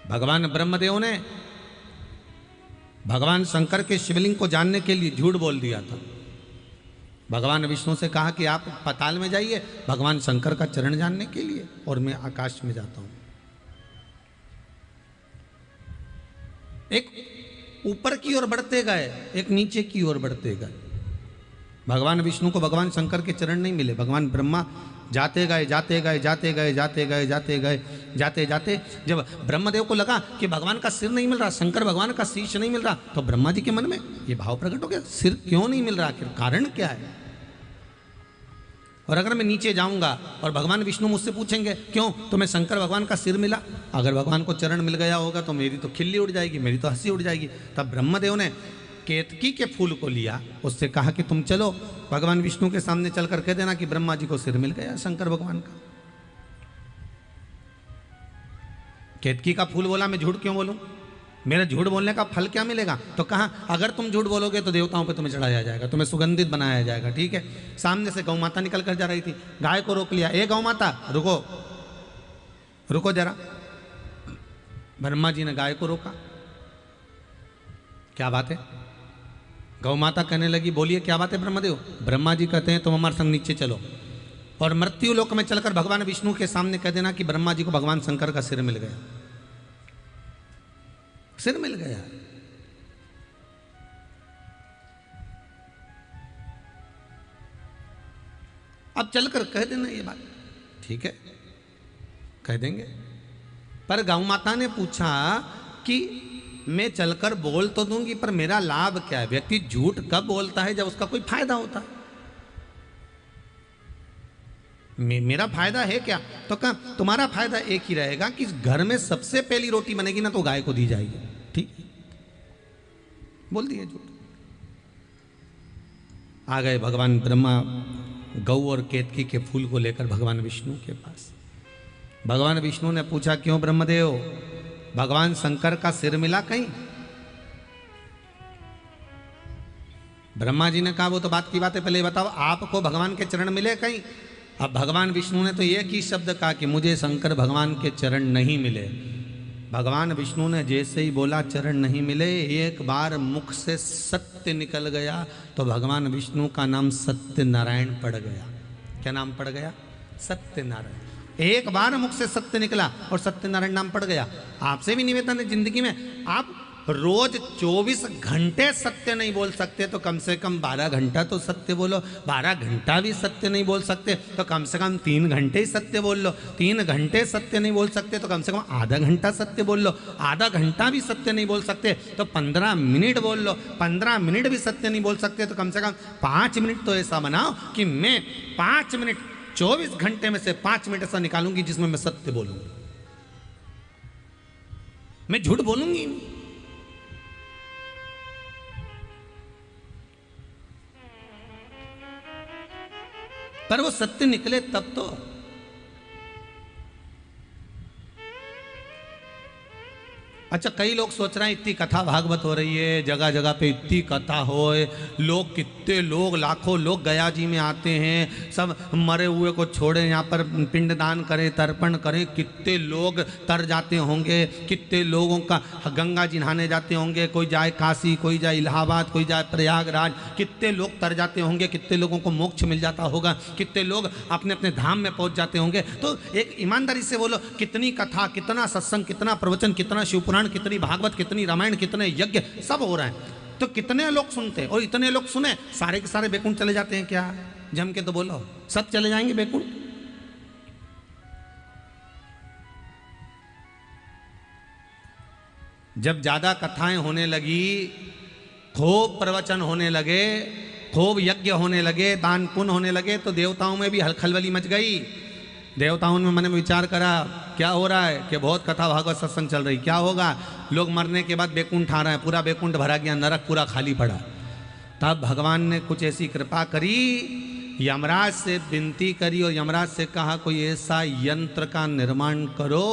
भगवान ब्रह्मदेव ने भगवान शंकर के शिवलिंग को जानने के लिए झूठ बोल दिया था। भगवान विष्णु से कहा कि आप पाताल में जाइए भगवान शंकर का चरण जानने के लिए, और मैं आकाश में जाता हूं। एक ऊपर की ओर बढ़ते गए, एक नीचे की ओर बढ़ते गए। भगवान विष्णु को भगवान शंकर के चरण नहीं मिले। भगवान ब्रह्मा जाते गए जाते गए जाते गए जाते गए जाते गए जाते जाते जब ब्रह्मदेव को लगा कि भगवान का सिर नहीं मिल रहा, शंकर भगवान का शीश नहीं मिल रहा, तो ब्रह्मा जी के मन में ये भाव प्रकट हो गया, सिर क्यों नहीं मिल रहा, कारण क्या है। और अगर मैं नीचे जाऊंगा और भगवान विष्णु मुझसे पूछेंगे क्यों, तो मैं शंकर भगवान का सिर मिला, अगर भगवान को चरण मिल गया होगा तो मेरी तो खिल्ली उड़ जाएगी, मेरी तो हंसी उड़ जाएगी। तब ब्रह्मदेव ने केतकी के फूल को लिया, उससे कहा कि तुम चलो भगवान विष्णु के सामने चलकर कह देना कि ब्रह्मा जी को सिर मिल गया शंकर भगवान का। केतकी का फूल बोला मैं झूठ क्यों बोलूं, मेरे झूठ बोलने का फल क्या मिलेगा। तो कहा अगर तुम झूठ बोलोगे तो देवताओं पे तुम्हें चढ़ाया जाएगा, तुम्हें सुगंधित बनाया जाएगा। ठीक है। सामने से गौ माता निकल कर जा रही थी, गाय को रोक लिया, ए गौ माता रुको रुको जरा। ब्रह्मा जी ने गाय को रोका, क्या बात है। गौ माता कहने लगी बोलिए क्या बात है ब्रह्मदेव। ब्रह्मा जी कहते हैं तुम हमारे संग नीचे चलो और मृत्यु लोक में चलकर भगवान विष्णु के सामने कह देना कि ब्रह्मा जी को भगवान शंकर का सिर मिल गया, सिर मिल गया। अब चलकर कह देना ये बात, ठीक है कह देंगे। पर गौ माता ने पूछा कि मैं चलकर बोल तो दूंगी पर मेरा लाभ क्या है। व्यक्ति झूठ कब बोलता है जब उसका कोई फायदा होता है। मेरा फायदा है क्या, तो कहा तुम्हारा फायदा एक ही रहेगा कि घर में सबसे पहली रोटी बनेगी ना तो गाय को दी जाएगी। ठीक बोल दिए झूठ। आ गए भगवान ब्रह्मा गौ और केतकी के फूल को लेकर भगवान विष्णु के पास। भगवान विष्णु ने पूछा क्यों ब्रह्मदेव, भगवान शंकर का सिर मिला कहीं। ब्रह्मा जी ने कहा वो तो बात की बात है, पहले बताओ आपको भगवान के चरण मिले कहीं। अब भगवान विष्णु ने तो एक ही शब्द कहा कि मुझे शंकर भगवान के चरण नहीं मिले। भगवान विष्णु ने जैसे ही बोला चरण नहीं मिले, एक बार मुख से सत्य निकल गया तो भगवान विष्णु का नाम सत्यनारायण पड़ गया। क्या नाम पड़ गया, सत्यनारायण। एक बार मुख से सत्य निकला और सत्यनारायण नाम पड़ गया। आपसे भी निवेदन है जिंदगी में आप रोज 24 घंटे सत्य नहीं बोल सकते तो कम से कम 12 घंटा तो सत्य बोलो। 12 घंटा भी सत्य नहीं बोल सकते तो कम से कम 3 घंटे ही सत्य बोल लो। 3 घंटे सत्य नहीं बोल सकते तो कम से कम आधा घंटा सत्य बोल लो। आधा घंटा भी सत्य नहीं बोल सकते तो 15 मिनट बोल लो। 15 मिनट भी सत्य नहीं बोल सकते तो कम से कम 5 मिनट तो ऐसा बनाओ कि मैं 5 मिनट 24 घंटे में से 5 मिनट ऐसा निकालूंगी जिसमें मैं सत्य बोलूंगी, मैं झूठ बोलूंगी। पर वो सत्य निकले तब तो। अच्छा कई लोग सोच रहे हैं इतनी कथा भागवत हो रही है, जगह जगह पे इतनी कथा हो, लोग कितने लोग लाखों लोग गया जी में आते हैं, सब मरे हुए को छोड़े यहाँ पर पिंडदान करें तर्पण करें, कितने लोग तर जाते होंगे, कितने लोगों का गंगा जी नहाने जाते होंगे, कोई जाए काशी, कोई जाए इलाहाबाद, कोई जाए प्रयागराज, कितने लोग तर जाते होंगे, कितने लोगों को मोक्ष मिल जाता होगा, कितने लोग अपने अपने धाम में पहुँच जाते होंगे। तो एक ईमानदारी से बोलो कितनी कथा, कितना सत्संग, कितना प्रवचन, कितना शिवपुराण, कितनी भागवत, कितनी रामायण, कितने यज्ञ सब हो रहे हैं, तो कितने लोग सुनते हैं। और इतने लोग सुने सारे के सारे बैकुंठ चले जाते हैं क्या? जम के तो बोलो सब चले जाएंगे बैकुंठ। जब ज्यादा कथाएं होने लगी, खूब प्रवचन होने लगे, खूब यज्ञ होने लगे, दान पुण्य होने लगे, तो देवताओं में भी हलखलबली मच गई। देवताओं ने मन में विचार करा क्या हो रहा है कि बहुत कथा भागवत सत्संग चल रही, क्या होगा, लोग मरने के बाद बैकुंठ आ रहे हैं, पूरा बैकुंठ भरा गया, नरक पूरा खाली पड़ा। तब भगवान ने कुछ ऐसी कृपा करी, यमराज से विनती करी और यमराज से कहा कोई ऐसा यंत्र का निर्माण करो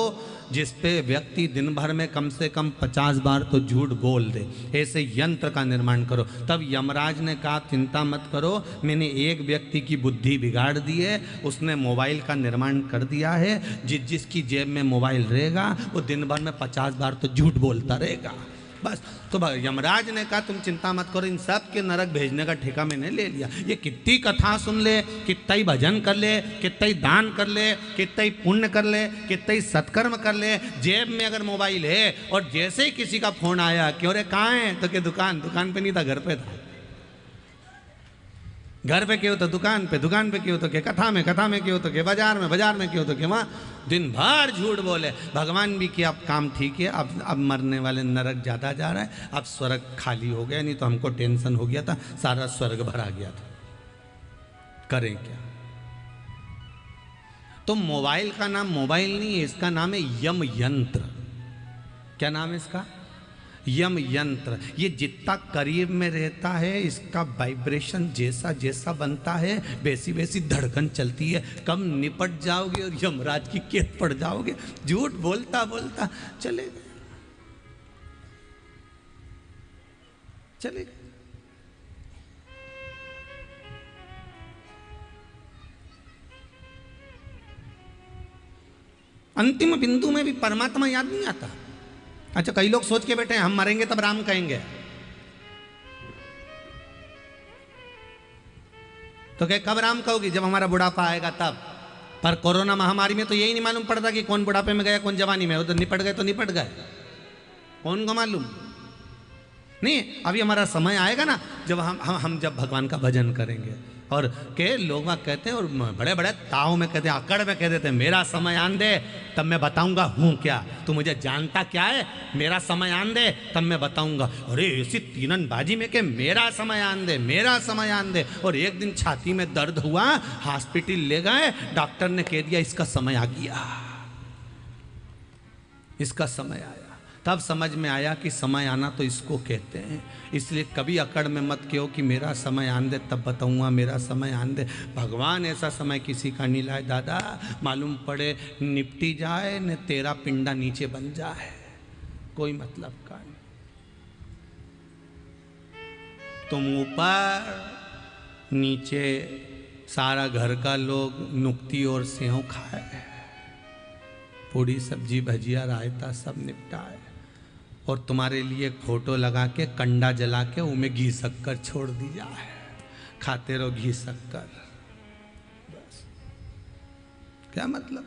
जिस पे व्यक्ति दिन भर में कम से कम 50 बार तो झूठ बोल दे, ऐसे यंत्र का निर्माण करो। तब यमराज ने कहा चिंता मत करो, मैंने एक व्यक्ति की बुद्धि बिगाड़ दी है, उसने मोबाइल का निर्माण कर दिया है, जिसकी जेब में मोबाइल रहेगा वो दिन भर में 50 बार तो झूठ बोलता रहेगा। बस तो यमराज ने कहा तुम चिंता मत करो, इन सब के नरक भेजने का ठेका मैंने ले लिया। ये कितनी कथा सुन ले, कितना ही भजन कर ले, कितना ही दान कर ले, कितना ही पुण्य कर ले, कितना ही सत्कर्म कर ले, जेब में अगर मोबाइल है और जैसे ही किसी का फोन आया क्यों रे कहाँ है, तो क्या दुकान पे नहीं था, घर पे था। घर पे क्यों तो दुकान पे क्यों तो के कथा में क्यों तो के बाजार में क्यों तो के वहाँ दिन भर झूठ बोले। भगवान भी किया अब काम ठीक है, अब मरने वाले नरक ज़्यादा जा रहा है, अब स्वर्ग खाली हो गया, नहीं तो हमको टेंशन हो गया था, सारा स्वर्ग भरा गया था, करें क्या। तो मोबाइल का नाम मोबाइल नहीं है, इसका नाम है यम यंत्र। क्या नाम है इसका? यम यंत्र। ये जितना करीब में रहता है इसका वाइब्रेशन जैसा जैसा बनता है वैसी वैसी धड़कन चलती है, कम निपट जाओगे और यमराज की कैद पड़ जाओगे। झूठ बोलता बोलता चले गए। अंतिम बिंदु में भी परमात्मा याद नहीं आता। अच्छा, कई लोग सोच के बैठे हैं हम मरेंगे तब राम कहेंगे, तो क्या कब राम कहोगी? जब हमारा बुढ़ापा आएगा तब। पर कोरोना महामारी में तो यही नहीं मालूम पड़ता कि कौन बुढ़ापे में गया कौन जवानी में, वो तो निपट गए तो निपट गए, कौन को मालूम। नहीं, अभी हमारा समय आएगा ना जब हम जब भगवान का भजन करेंगे और के लोग कहते हैं और बड़े बड़े ताव में कहते हैं, अकड़ में कह देते हैं मेरा समय आन दे तब मैं बताऊंगा हूँ क्या, तू मुझे जानता क्या है, मेरा समय आन दे तब मैं बताऊंगा। अरे ऐसी तीननबाजी में कि मेरा समय आन दे, मेरा समय आन दे। और एक दिन छाती में दर्द हुआ, हॉस्पिटल ले गए, डॉक्टर ने कह दिया इसका समय आ गया, इसका समय आया। तब समझ में आया कि समय आना तो इसको कहते हैं। इसलिए कभी अकड़ में मत कहो कि मेरा समय आन दे तब बताऊंगा, मेरा समय आन दे। भगवान ऐसा समय किसी का नहीं लाए दादा, मालूम पड़े निपटी जाए न तेरा पिंडा नीचे बन जाए, कोई मतलब का नहीं। तुम ऊपर नीचे सारा घर का लोग नुक्ती और सेव खाए, पूड़ी सब्जी भजिया रायता सब निपटाए, और तुम्हारे लिए फोटो लगा के कंडा जला के उनमें घी शक्कर छोड़ दी जाए, खाते रहो घी शक्कर। बस क्या मतलब?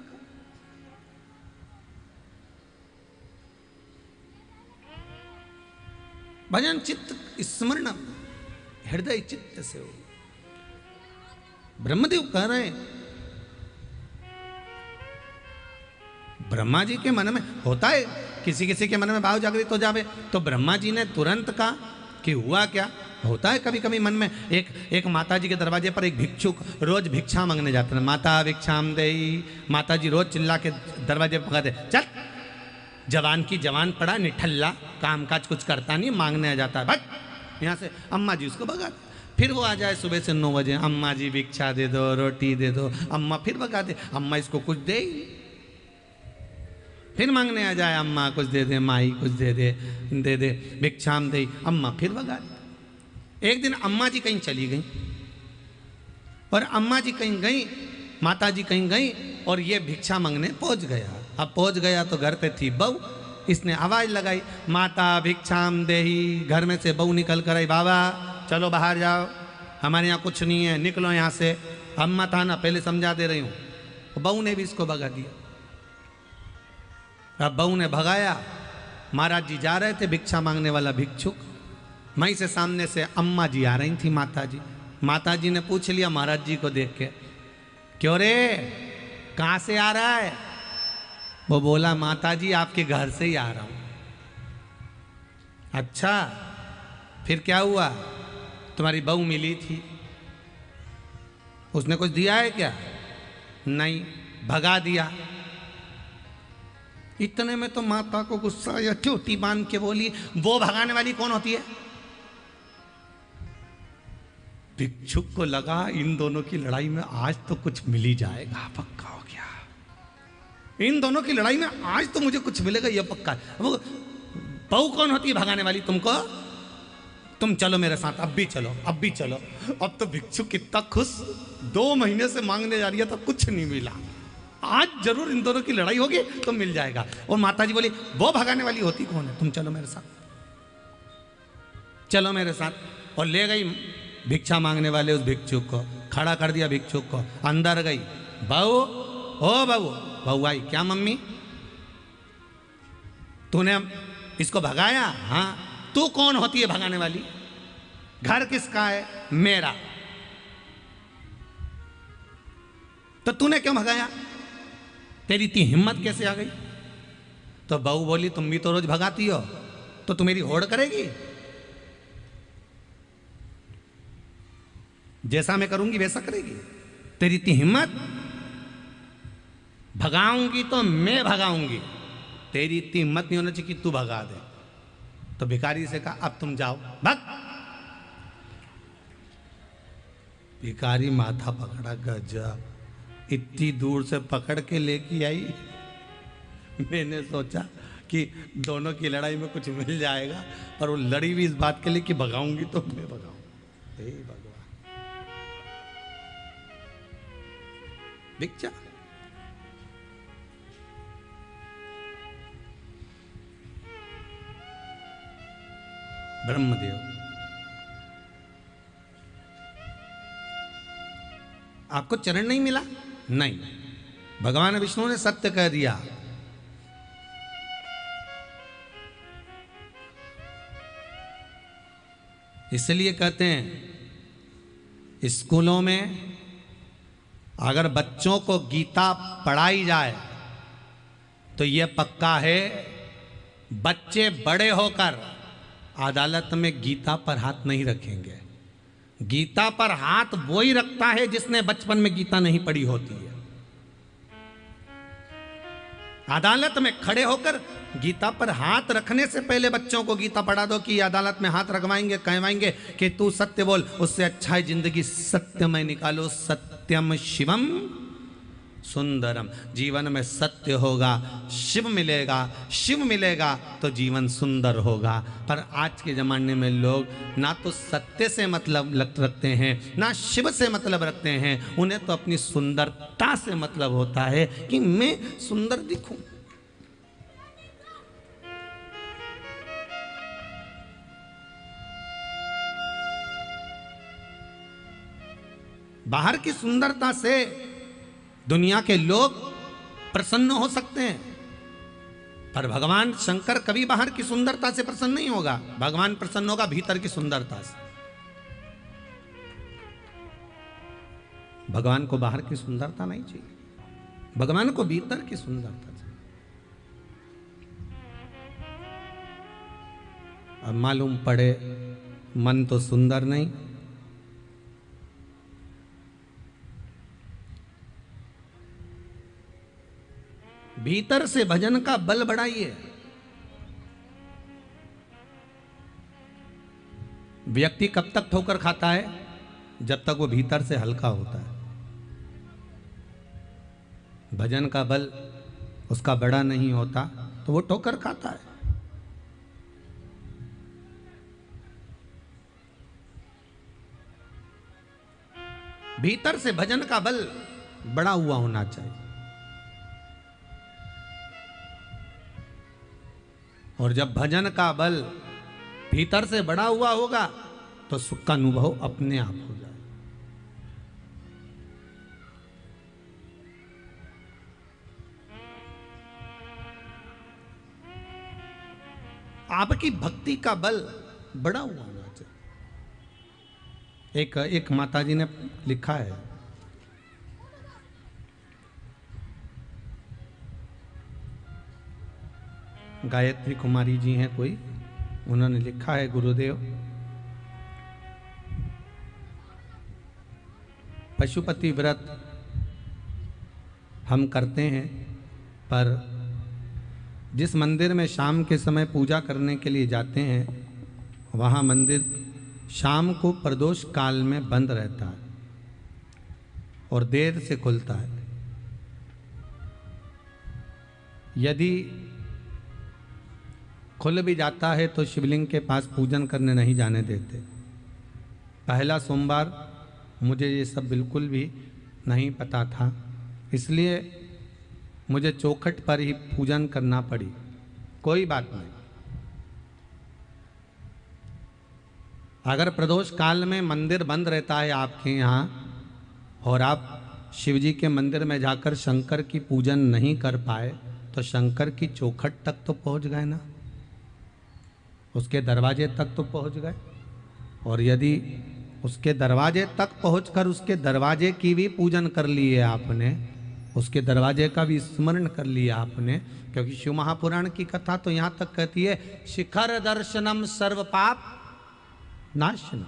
भजन चित्त स्मरण हृदय चित्त से हो। ब्रह्मदेव कह रहे हैं, ब्रह्मा जी के मन में होता है, किसी किसी के मन में भाव जागृत हो जावे, तो ब्रह्मा जी ने तुरंत कहा कि हुआ क्या। होता है कभी कभी मन में। एक माता जी के दरवाजे पर एक भिक्षुक रोज भिक्षा मांगने जाते हैं, माता भिक्षाम देई। माता जी रोज चिल्ला के दरवाजे पर कहते चल, जवान की जवान पड़ा निठल्ला, काम काज कुछ करता नहीं, मांगने आ जाता है, बट यहाँ से अम्मा जी उसको भगा। फिर वो आ जाए सुबह से 9 बजे, अम्मा जी भिक्षा दे दो, रोटी दे दो, अम्मा फिर भगा दे, अम्मा इसको कुछ दे। फिर मांगने आ जाए, अम्मा कुछ दे दे, माई कुछ दे दे भिक्षाम दे, अम्मा फिर भगा दे। एक दिन अम्मा जी कहीं चली गई, और अम्मा जी कहीं गई, माता जी कहीं गई, और ये भिक्षा मांगने पहुंच गया। अब पहुंच गया तो घर पे थी बहू, इसने आवाज लगाई, माता भिक्षाम देही। घर में से बहू निकल कर आई, बाबा चलो बाहर जाओ, हमारे यहाँ कुछ नहीं है, निकलो यहाँ से। अम्मा था ना, पहले समझा दे रही हूँ। बहू ने भी इसको भगा दिया। अब बहू ने भगाया, महाराज जी जा रहे थे, भिक्षा मांगने वाला भिक्षुक, मई से सामने से अम्मा जी आ रही थी, माता जी ने पूछ लिया महाराज जी को देख के, क्यों रे कहाँ से आ रहा है? वो बोला माता जी आपके घर से ही आ रहा हूँ। अच्छा फिर क्या हुआ? तुम्हारी बहू मिली थी, उसने कुछ दिया है क्या? नहीं, भगा दिया। इतने में तो माता को गुस्सा आया, चोटी बांध के बोली, वो भगाने वाली कौन होती है? भिक्षुक को लगा इन दोनों की लड़ाई में आज तो कुछ मिल ही जाएगा, पक्का हो गया। इन दोनों की लड़ाई में आज तो मुझे कुछ मिलेगा, ये पक्का है। वो बहू कौन होती है भगाने वाली तुमको? तुम चलो मेरे साथ, अब भी चलो, अब भी चलो। अब तो भिक्षु कितना खुश, 2 महीने से मांगने जा रही है तो कुछ नहीं मिला, आज जरूर इन दोनों की लड़ाई होगी तो मिल जाएगा। और माता जी बोली वो भगाने वाली होती कौन है? तुम चलो मेरे साथ, चलो मेरे साथ। और ले गई भिक्षा मांगने वाले उस भिक्षुक को, खड़ा कर दिया भिक्षुक को, अंदर गई। बहू, ओ बहू। बहू आई, क्या मम्मी तूने इसको भगाया? हाँ। तू कौन होती है भगाने वाली? घर किसका है? मेरा। तो तूने क्यों भगाया? तेरी इतनी हिम्मत कैसे आ गई? तो बहू बोली तुम भी तो रोज भगाती हो, तो तू मेरी होड़ करेगी? जैसा मैं करूंगी वैसा करेगी? तेरी इतनी हिम्मत? भगाऊंगी तो मैं भगाऊंगी, तेरी इतनी हिम्मत नहीं होना चाहिए कि तू भगा दे। तो भिखारी से कहा अब तुम जाओ, भग। भिखारी माथा पकड़ा, गजब, इतनी दूर से पकड़ के लेके आई। मैंने सोचा कि दोनों की लड़ाई में कुछ मिल जाएगा, पर वो लड़ी भी इस बात के लिए कि भगाऊंगी तो मैं भगाऊं। हे भगवान, भिक्षा। ब्रह्मदेव, आपको चरण नहीं मिला? नहीं, भगवान विष्णु ने सत्य कह दिया। इसलिए कहते हैं स्कूलों में अगर बच्चों को गीता पढ़ाई जाए तो यह पक्का है बच्चे बड़े होकर अदालत में गीता पर हाथ नहीं रखेंगे। गीता पर हाथ वो ही रखता है जिसने बचपन में गीता नहीं पढ़ी होती है। अदालत में खड़े होकर गीता पर हाथ रखने से पहले बच्चों को गीता पढ़ा दो कि अदालत में हाथ रखवाएंगे, कहवाएंगे कि तू सत्य बोल, उससे अच्छा है जिंदगी सत्यमय निकालो। सत्यम शिवम सुंदरम। जीवन में सत्य होगा, शिव मिलेगा, शिव मिलेगा तो जीवन सुंदर होगा। पर आज के ज़माने में लोग ना तो सत्य से मतलब रखते हैं, ना शिव से मतलब रखते हैं। उन्हें तो अपनी सुंदरता से मतलब होता है कि मैं सुंदर दिखूं। बाहर की सुंदरता से दुनिया के लोग प्रसन्न हो सकते हैं, पर भगवान शंकर कभी बाहर की सुंदरता से प्रसन्न नहीं होगा। भगवान प्रसन्न होगा भीतर की सुंदरता से। भगवान को बाहर की सुंदरता नहीं चाहिए, भगवान को भीतर की सुंदरता चाहिए। अब मालूम पड़े मन तो सुंदर नहीं, भीतर से भजन का बल बढ़ाइए। व्यक्ति कब तक ठोकर खाता है? जब तक वो भीतर से हल्का होता है। भजन का बल उसका बड़ा नहीं होता तो वो ठोकर खाता है। भीतर से भजन का बल बड़ा हुआ होना चाहिए। और जब भजन का बल भीतर से बड़ा हुआ होगा तो सुख का अनुभव अपने आप हो जाए। आपकी भक्ति का बल बड़ा हुआ होना चाहिए। एक माताजी ने लिखा है, गायत्री कुमारी जी हैं कोई, उन्होंने लिखा है, गुरुदेव पशुपति व्रत हम करते हैं, पर जिस मंदिर में शाम के समय पूजा करने के लिए जाते हैं वहाँ मंदिर शाम को प्रदोष काल में बंद रहता है और देर से खुलता है। यदि खुल भी जाता है तो शिवलिंग के पास पूजन करने नहीं जाने देते। पहला सोमवार मुझे ये सब बिल्कुल भी नहीं पता था, इसलिए मुझे चौखट पर ही पूजन करना पड़ी। कोई बात नहीं, अगर प्रदोष काल में मंदिर बंद रहता है आपके यहाँ और आप शिव जी के मंदिर में जाकर शंकर की पूजन नहीं कर पाए, तो शंकर की चौखट तक तो पहुँच गए ना, उसके दरवाजे तक तो पहुँच गए। और यदि उसके दरवाजे तक पहुँचकर उसके दरवाजे की भी पूजन कर ली है आपने, उसके दरवाजे का भी स्मरण कर लिया आपने, क्योंकि शिव महापुराण की कथा तो यहाँ तक कहती है शिखर दर्शनम सर्व पाप नाशनम।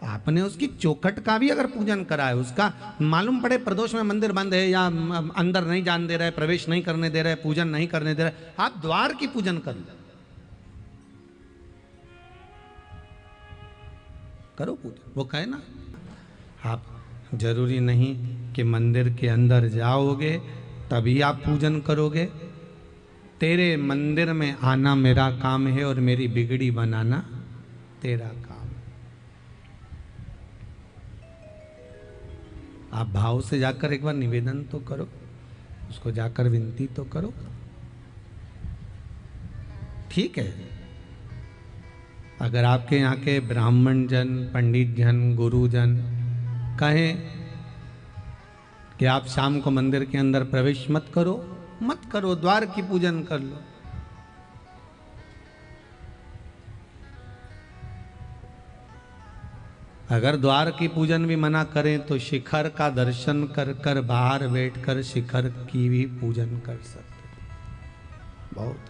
आपने उसकी चौखट का भी अगर पूजन करा है, उसका मालूम पड़े प्रदोष में मंदिर बंद है या अंदर नहीं जाने दे रहा है, प्रवेश नहीं करने दे रहा है, पूजन नहीं करने दे रहा है, आप द्वार की पूजन कर लो, करो पूजन। वो कहे ना, आप जरूरी नहीं कि मंदिर के अंदर जाओगे तभी आप पूजन करोगे। तेरे मंदिर में आना मेरा काम है और मेरी बिगड़ी बनाना तेरा काम। आप भाव से जाकर एक बार निवेदन तो करो, उसको जाकर विनती तो करो। ठीक है, अगर आपके यहाँ के ब्राह्मण जन, पंडित जन, गुरुजन कहें कि आप शाम को मंदिर के अंदर प्रवेश मत करो, मत करो, द्वार की पूजन कर लो। अगर द्वार की पूजन भी मना करें तो शिखर का दर्शन कर कर बाहर बैठकर शिखर की भी पूजन कर सकते। बहुत,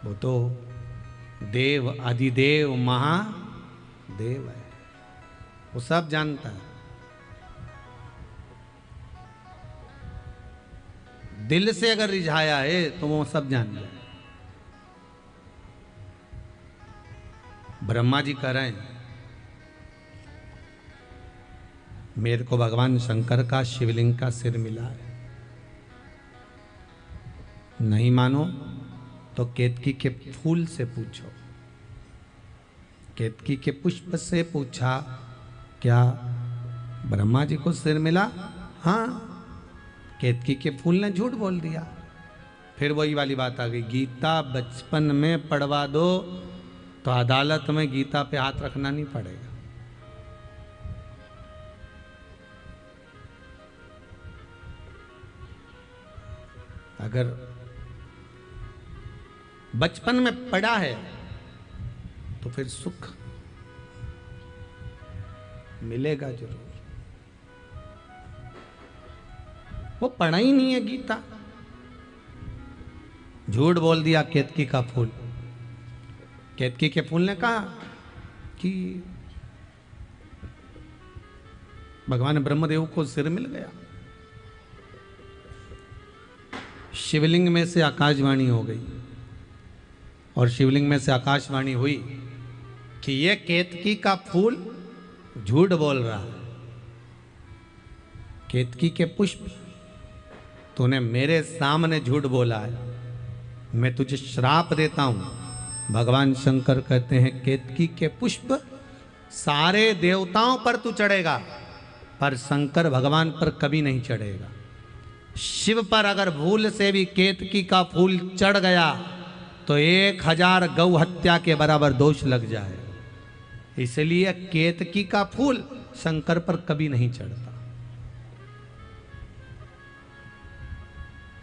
वो तो देव अधिदेव महादेव है, वो सब जानता है। दिल से अगर रिझाया है तो वो सब जान जाए। ब्रह्मा जी कह रहे हैं, मेरे को भगवान शंकर का शिवलिंग का सिर मिला है, नहीं मानो तो केतकी के फूल से पूछो। केतकी के पुष्प से पूछा, क्या ब्रह्मा जी को सिर मिला? हाँ, केतकी के फूल ने झूठ बोल दिया। फिर वही वाली बात आ गई, गीता बचपन में पढ़वा दो तो अदालत में गीता पे हाथ रखना नहीं पड़ेगा। अगर बचपन में पढ़ा है तो फिर सुख मिलेगा जरूर। वो पढ़ा ही नहीं है गीता, झूठ बोल दिया केतकी का फूल। केतकी के फूल ने कहा कि भगवान ब्रह्मदेव को सिर मिल गया। शिवलिंग में से आकाशवाणी हो गई और शिवलिंग में से आकाशवाणी हुई कि ये केतकी का फूल झूठ बोल रहा है। केतकी के पुष्प तूने मेरे सामने झूठ बोला है, मैं तुझे श्राप देता हूं। भगवान शंकर कहते हैं, केतकी के पुष्प सारे देवताओं पर तू चढ़ेगा पर शंकर भगवान पर कभी नहीं चढ़ेगा। शिव पर अगर भूल से भी केतकी का फूल चढ़ गया तो 1000 गौ हत्या के बराबर दोष लग जाए। इसलिए केतकी का फूल शंकर पर कभी नहीं चढ़ता।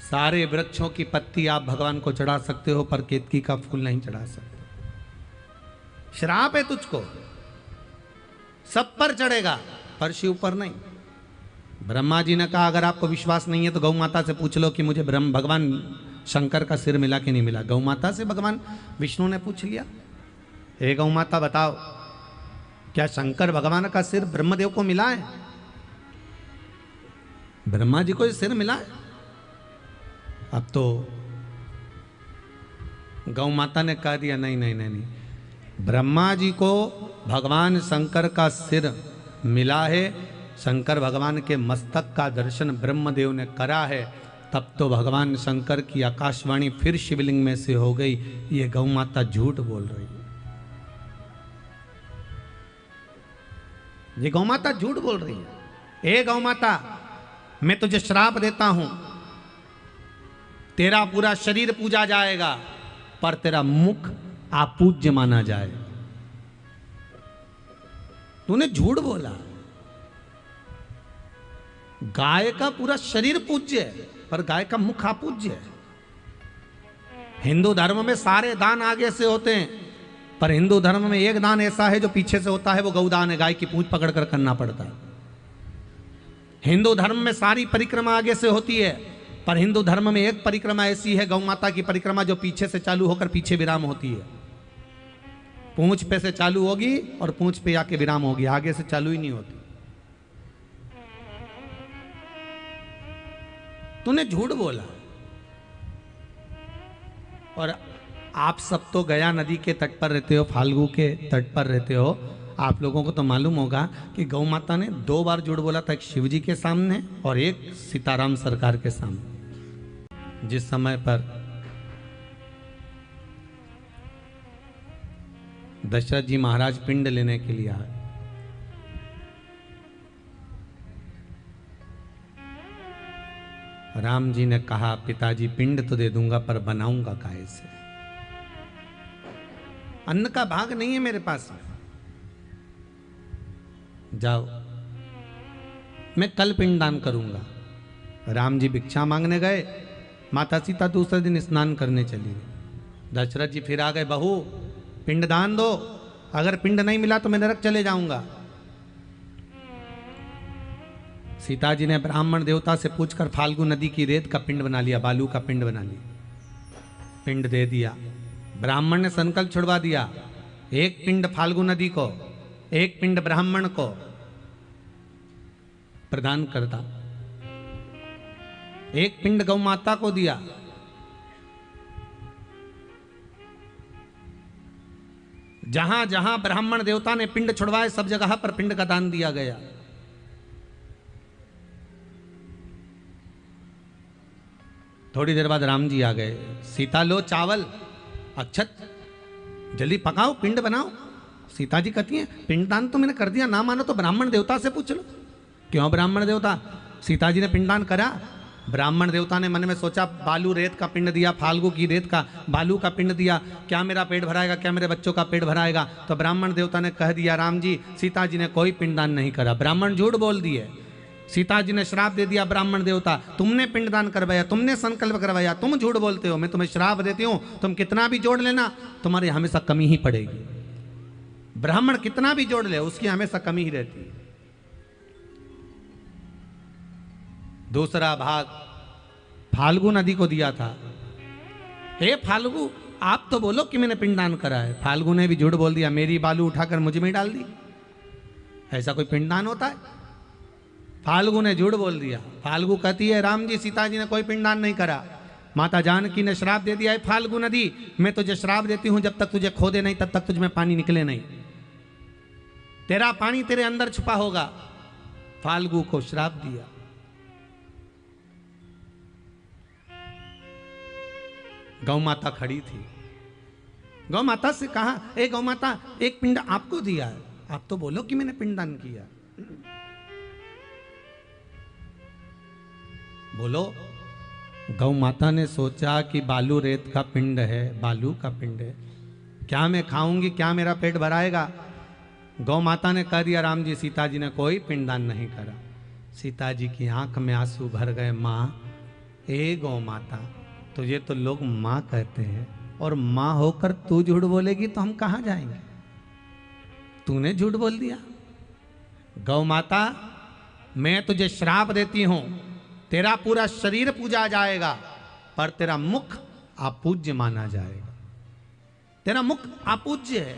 सारे वृक्षों की पत्ती आप भगवान को चढ़ा सकते हो पर केतकी का फूल नहीं चढ़ा सकते। श्राप है तुझको, सब पर चढ़ेगा पर शिव पर नहीं। ब्रह्मा जी ने कहा, अगर आपको विश्वास नहीं है तो गौ माता से पूछ लो कि मुझे भगवान शंकर का सिर मिला कि नहीं मिला। गौ माता से भगवान विष्णु ने पूछ लिया, हे गौ माता बताओ, क्या शंकर भगवान का सिर ब्रह्मदेव को मिला है? ब्रह्मा जी को सिर मिला है। अब तो गौ माता ने कह दिया, नहीं नहीं नहीं नहीं, ब्रह्मा जी को भगवान शंकर का सिर मिला है शंकर भगवान के मस्तक का दर्शन ब्रह्मदेव ने करा है, तब तो भगवान शंकर की आकाशवाणी फिर शिवलिंग में से हो गई, ये गौ माता झूठ बोल रही है, ये गौ माता झूठ बोल रही है। ए गौ माता, मैं तुझे श्राप देता हूं, तेरा पूरा शरीर पूजा जाएगा पर तेरा मुख अपूज्य माना जाएगा। तूने झूठ बोला, गाय का पूरा शरीर पूज्य है पर गाय का मुख अपूज्य है। हिंदू धर्म में सारे दान आगे से होते हैं, पर हिंदू धर्म में एक दान ऐसा है जो पीछे से होता है, वो गौदान है, गाय की पूंछ पकड़कर करना पड़ता है। हिंदू धर्म में सारी परिक्रमा आगे से होती है, पर हिंदू धर्म में एक परिक्रमा ऐसी है, गौ माता की परिक्रमा, जो पीछे से चालू होकर पीछे विराम होती है। पूंछ पे से चालू होगी और पूंछ पे आके विराम होगी, आगे से चालू ही नहीं होती। तूने झूठ बोला। और आप सब तो गया नदी के तट पर रहते हो, फाल्गु के तट पर रहते हो, आप लोगों को तो मालूम होगा कि गौ माता ने 2 बार झूठ बोला था, एक शिव जी के सामने और एक सीताराम सरकार के सामने। जिस समय पर दशरथ जी महाराज पिंड लेने के लिए आए, राम जी ने कहा, पिताजी पिंड तो दे दूंगा पर बनाऊंगा काहे से, अन्न का भाग नहीं है मेरे पास में, जाओ मैं कल पिंडदान करूंगा। राम जी भिक्षा मांगने गए, माता सीता दूसरे दिन स्नान करने चली गई। दशरथ जी फिर आ गए, बहू पिंडदान दो, अगर पिंड नहीं मिला तो मैं नरक चले जाऊंगा। सीता जी ने ब्राह्मण देवता से पूछकर फाल्गु नदी की रेत का पिंड बना लिया, बालू का पिंड बना लिया, पिंड दे दिया। ब्राह्मण ने संकल्प छुड़वा दिया, एक पिंड फाल्गु नदी को, एक पिंड ब्राह्मण को प्रदान करता, एक पिंड गौ माता को दिया। जहां जहां ब्राह्मण देवता ने पिंड छुड़वाए, सब जगह पर पिंड का दान दिया गया। थोड़ी देर बाद राम जी आ गए, सीता लो चावल अक्षत, जल्दी पकाओ पिंड बनाओ। सीता जी कहती हैं, पिंडदान तो मैंने कर दिया, ना मानो तो ब्राह्मण देवता से पूछ लो। क्यों ब्राह्मण देवता? सीता जी ने पिंडदान करा। ब्राह्मण देवता ने मन में सोचा, बालू रेत का पिंड दिया, फाल्गु की रेत का बालू का पिंड दिया, क्या मेरा पेट भराएगा, क्या मेरे बच्चों का पेट भराएगा? तो ब्राह्मण देवता ने कह दिया, राम जी सीता जी ने कोई पिंडदान नहीं करा। ब्राह्मण झूठ बोल दिए, सीता जी ने श्राप दे दिया। ब्राह्मण देवता, तुमने पिंडदान करवाया, तुमने संकल्प करवाया, तुम झूठ बोलते हो, मैं तुम्हें श्राप देती हूं, तुम कितना भी जोड़ लेना तुम्हारी हमेशा कमी ही पड़ेगी। ब्राह्मण कितना भी जोड़ ले उसकी हमेशा कमी ही रहती है। दूसरा भाग फाल्गु नदी को दिया था। हे फाल्गु, आप तो बोलो कि मैंने पिंडदान करा है। फाल्गु ने भी झूठ बोल दिया, मेरी बालू उठाकर मुझ में डाल दी। ऐसा कोई पिंडदान होता है? फाल्गु ने झूठ बोल दिया। फाल्गु कहती है, राम जी सीता जी ने कोई पिंडदान नहीं करा, माता जानकी ने श्राप दे दिया है। फाल्गु नदी, मैं तुझे श्राप देती हूं, जब तक तुझे खोदे नहीं तब तक तुझ में पानी निकले नहीं, तेरा पानी तेरे अंदर छुपा होगा। फाल्गु को श्राप दिया। गौ माता खड़ी थी। गौ माता से कहा, ए गौ माता, एक पिंड आपको दिया है, आप तो बोलो कि मैंने पिंडदान किया, बोलो। गौ माता ने सोचा कि बालू रेत का पिंड है, बालू का पिंड है, क्या मैं खाऊंगी, क्या मेरा पेट भराएगा? गौ माता ने कह दिया, राम जी सीता जी ने कोई पिंडदान नहीं करा। सीता जी की आंख में आंसू भर गए। माँ, ए गौ माता, तुझे तो लोग माँ कहते हैं, और माँ होकर तू झूठ बोलेगी तो हम कहाँ जाएंगे? तूने झूठ बोल दिया। गौ माता, मैं तुझे श्राप देती हूं, तेरा पूरा शरीर पूजा जाएगा पर तेरा मुख अपूज्य माना जाएगा। तेरा मुख अपूज्य है।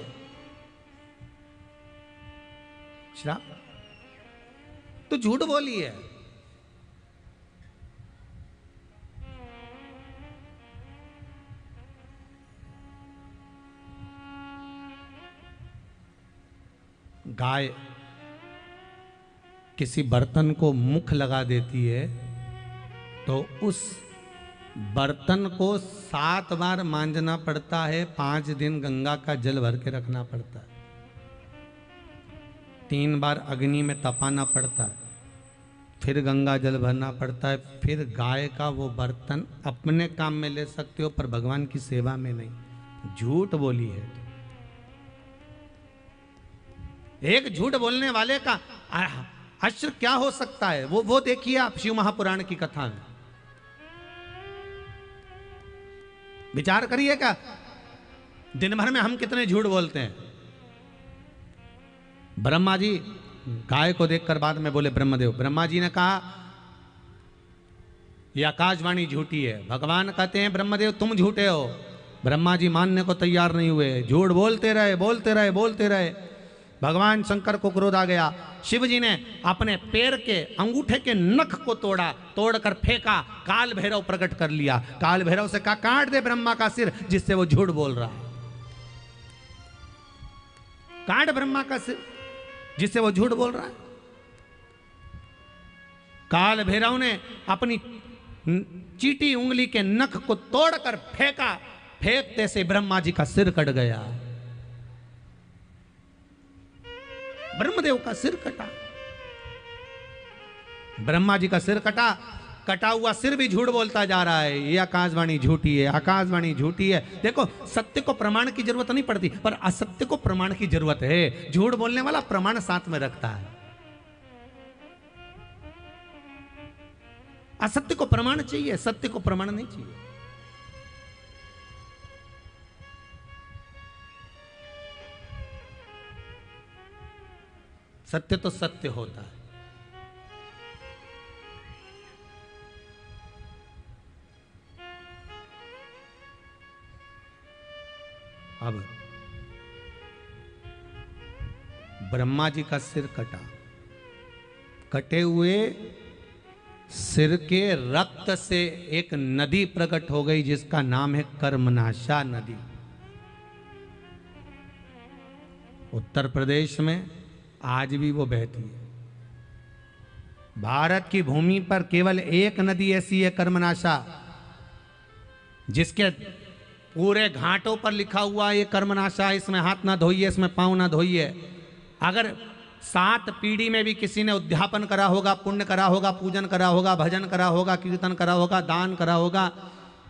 श्राप तो झूठ बोली है। गाय किसी बर्तन को मुख लगा देती है तो उस बर्तन को 7 बार मांजना पड़ता है, 5 दिन गंगा का जल भर के रखना पड़ता है, 3 बार अग्नि में तपाना पड़ता है, फिर गंगा जल भरना पड़ता है, फिर गाय का वो बर्तन अपने काम में ले सकते हो पर भगवान की सेवा में नहीं। झूठ बोली है। एक झूठ बोलने वाले का अश्र क्या हो सकता है, वो देखिए आप शिव महापुराण की कथा में विचार करिएगा। दिन भर में हम कितने झूठ बोलते हैं। ब्रह्मा जी गाय को देखकर बाद में बोले ब्रह्मदेव, ब्रह्मा जी ने कहा यह आकाशवाणी झूठी है। भगवान कहते हैं ब्रह्मदेव तुम झूठे हो। ब्रह्मा जी मानने को तैयार नहीं हुए, झूठ बोलते रहे बोलते रहे बोलते रहे। भगवान शंकर को क्रोध आ गया। शिव जी ने अपने पैर के अंगूठे के नख को तोड़ा, तोड़कर फेंका, काल भैरव प्रकट कर लिया। काल भैरव से कहा काट दे ब्रह्मा का सिर जिससे वो झूठ बोल रहा है। काट ब्रह्मा का सिर जिससे वो झूठ बोल रहा है। काल भैरव ने अपनी चीटी उंगली के नख को तोड़कर फेंका, फेंकते से ब्रह्मा जी का सिर कट गया। ब्रह्मदेव का सिर कटा। ब्रह्मा जी का सिर कटा, कटा हुआ सिर भी झूठ बोलता जा रहा है। ये आकाशवाणी झूठी है, आकाशवाणी झूठी है। देखो सत्य को प्रमाण की जरूरत नहीं पड़ती पर असत्य को प्रमाण की जरूरत है। झूठ बोलने वाला प्रमाण साथ में रखता है। असत्य को प्रमाण चाहिए, सत्य को प्रमाण नहीं चाहिए। सत्य तो सत्य होता है। अब ब्रह्मा जी का सिर कटा, कटे हुए सिर के रक्त से एक नदी प्रकट हो गई जिसका नाम है कर्मनाशा नदी। उत्तर प्रदेश में आज भी वो बहती है। भारत की भूमि पर केवल एक नदी ऐसी है कर्मनाशा, जिसके पूरे घाटों पर लिखा हुआ ये कर्मनाशा, इसमें हाथ ना धोइए, इसमें पांव ना धोइए। अगर 7 पीढ़ी में भी किसी ने उद्यापन करा होगा, पुण्य करा होगा, पूजन करा होगा, भजन करा होगा, कीर्तन करा होगा, दान करा होगा,